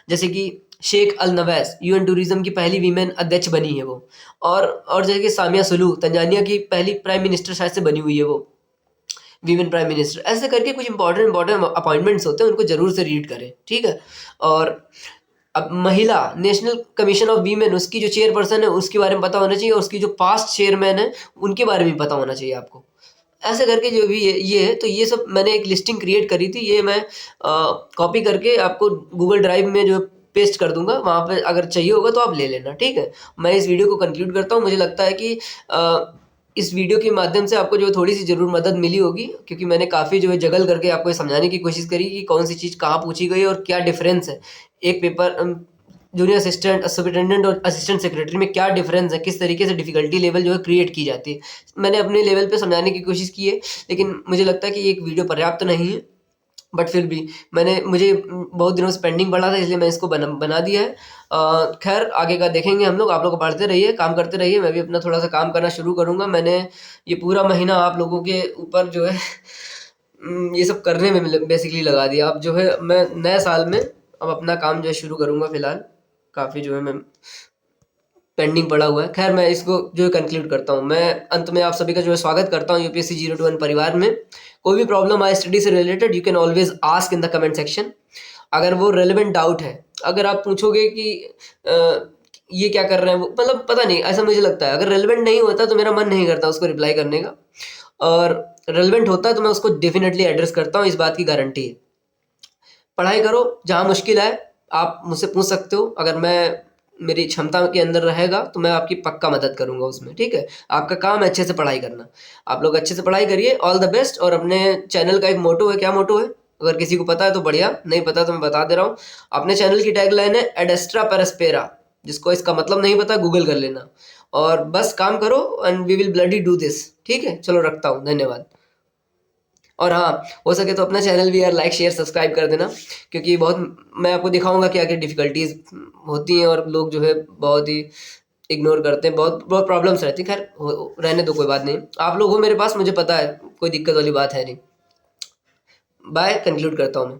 जैसे कि शेख अल नवैस UN टूरिज्म की पहली वीमेन अध्यक्ष बनी है वो, और जैसे कि सामिया सुलू तंजानिया की पहली प्राइम मिनिस्टर शायद से बनी हुई है वो, वीमेन प्राइम मिनिस्टर। ऐसे करके कुछ इंपॉर्टेंट अपॉइंटमेंट्स होते हैं, उनको जरूर से रीड करें, ठीक है। और अब महिला नेशनल कमीशन ऑफ वीमेन, उसकी जो चेयरपर्सन है उसके बारे में पता होना चाहिए, और उसकी जो पास्ट चेयरमैन है उनके बारे में पता होना चाहिए आपको। ऐसे करके जो भी ये है, तो ये सब मैंने एक लिस्टिंग क्रिएट करी थी, ये मैं कॉपी करके आपको गूगल ड्राइव में जो पेस्ट कर दूंगा, वहाँ पे अगर चाहिए होगा तो आप ले लेना, ठीक है। मैं इस वीडियो को कंक्लूड करता हूँ। मुझे लगता है कि इस वीडियो के माध्यम से आपको जो थोड़ी सी ज़रूर मदद मिली होगी, क्योंकि मैंने काफ़ी जो है जगल करके आपको ये समझाने की कोशिश करी कि कौन सी चीज़ कहाँ पूछी गई और क्या डिफरेंस है। एक पेपर जूनियर असिस्टेंट, सुपरिटेंडेंट और असिस्टेंट सेक्रेटरी में क्या डिफरेंस है, किस तरीके से डिफ़िकल्टी लेवल जो है क्रिएट की जाती है, मैंने अपने लेवल पे समझाने की कोशिश की है। लेकिन मुझे लगता है कि एक वीडियो पर्याप्त नहीं है, बट फिर भी मुझे बहुत दिनों से पेंडिंग पड़ा था, इसलिए मैं इसको बना दिया है। खैर आगे का देखेंगे हम लोग। आप लोग पढ़ते रहिए, काम करते रहिए, मैं भी अपना थोड़ा सा काम करना शुरू करूँगा। मैंने ये पूरा महीना आप लोगों के ऊपर जो है ये सब करने में बेसिकली लगा दिया। अब जो है मैं नए साल में अब अपना काम जो है शुरू करूँगा। फिलहाल काफ़ी जो है मैं पेंडिंग पड़ा हुआ है। खैर मैं इसको जो है कंक्लूड करता हूँ। मैं अंत में आप सभी का जो है स्वागत करता हूँ UPSC 021 परिवार में। कोई भी प्रॉब्लम आए स्टडी से related, you can always ask in the comment section. अगर वो रेलेवेंट डाउट है। अगर आप पूछोगे कि ये क्या कर रहे हैं वो, मतलब पता नहीं, ऐसा मुझे लगता है अगर रेलेवेंट नहीं होता तो मेरा मन नहीं करता उसको रिप्लाई करने का, और रेलेवेंट होता है तो मैं उसको डेफिनेटली एड्रेस करता हूँ, इस बात की गारंटी है। पढ़ाई करो, जहाँ मुश्किल आए आप मुझसे पूछ सकते हो, अगर मैं मेरी क्षमता के अंदर रहेगा तो मैं आपकी पक्का मदद करूंगा उसमें, ठीक है। आपका काम है अच्छे से पढ़ाई करना, आप लोग अच्छे से पढ़ाई करिए, ऑल द बेस्ट। और अपने चैनल का एक मोटो है, क्या मोटो है अगर किसी को पता है तो बढ़िया, नहीं पता तो मैं बता दे रहा हूँ। अपने चैनल की टैगलाइन है एड एस्ट्रा पर एस्पेरा, जिसको इसका मतलब नहीं पता गूगल कर लेना, और बस काम करो and we will bloody do this, ठीक है। चलो रखता हूँ, धन्यवाद। और हाँ, हो सके तो अपना चैनल भी यार लाइक शेयर सब्सक्राइब कर देना, क्योंकि बहुत मैं आपको दिखाऊंगा क्या क्या डिफिकल्टीज होती हैं और लोग जो है बहुत ही इग्नोर करते हैं, बहुत बहुत प्रॉब्लम्स रहती हैं। खैर रहने दो, कोई बात नहीं, आप लोग हो मेरे पास, मुझे पता है, कोई दिक्कत वाली बात है नहीं। बाय, कंक्लूड करता हूँ मैं।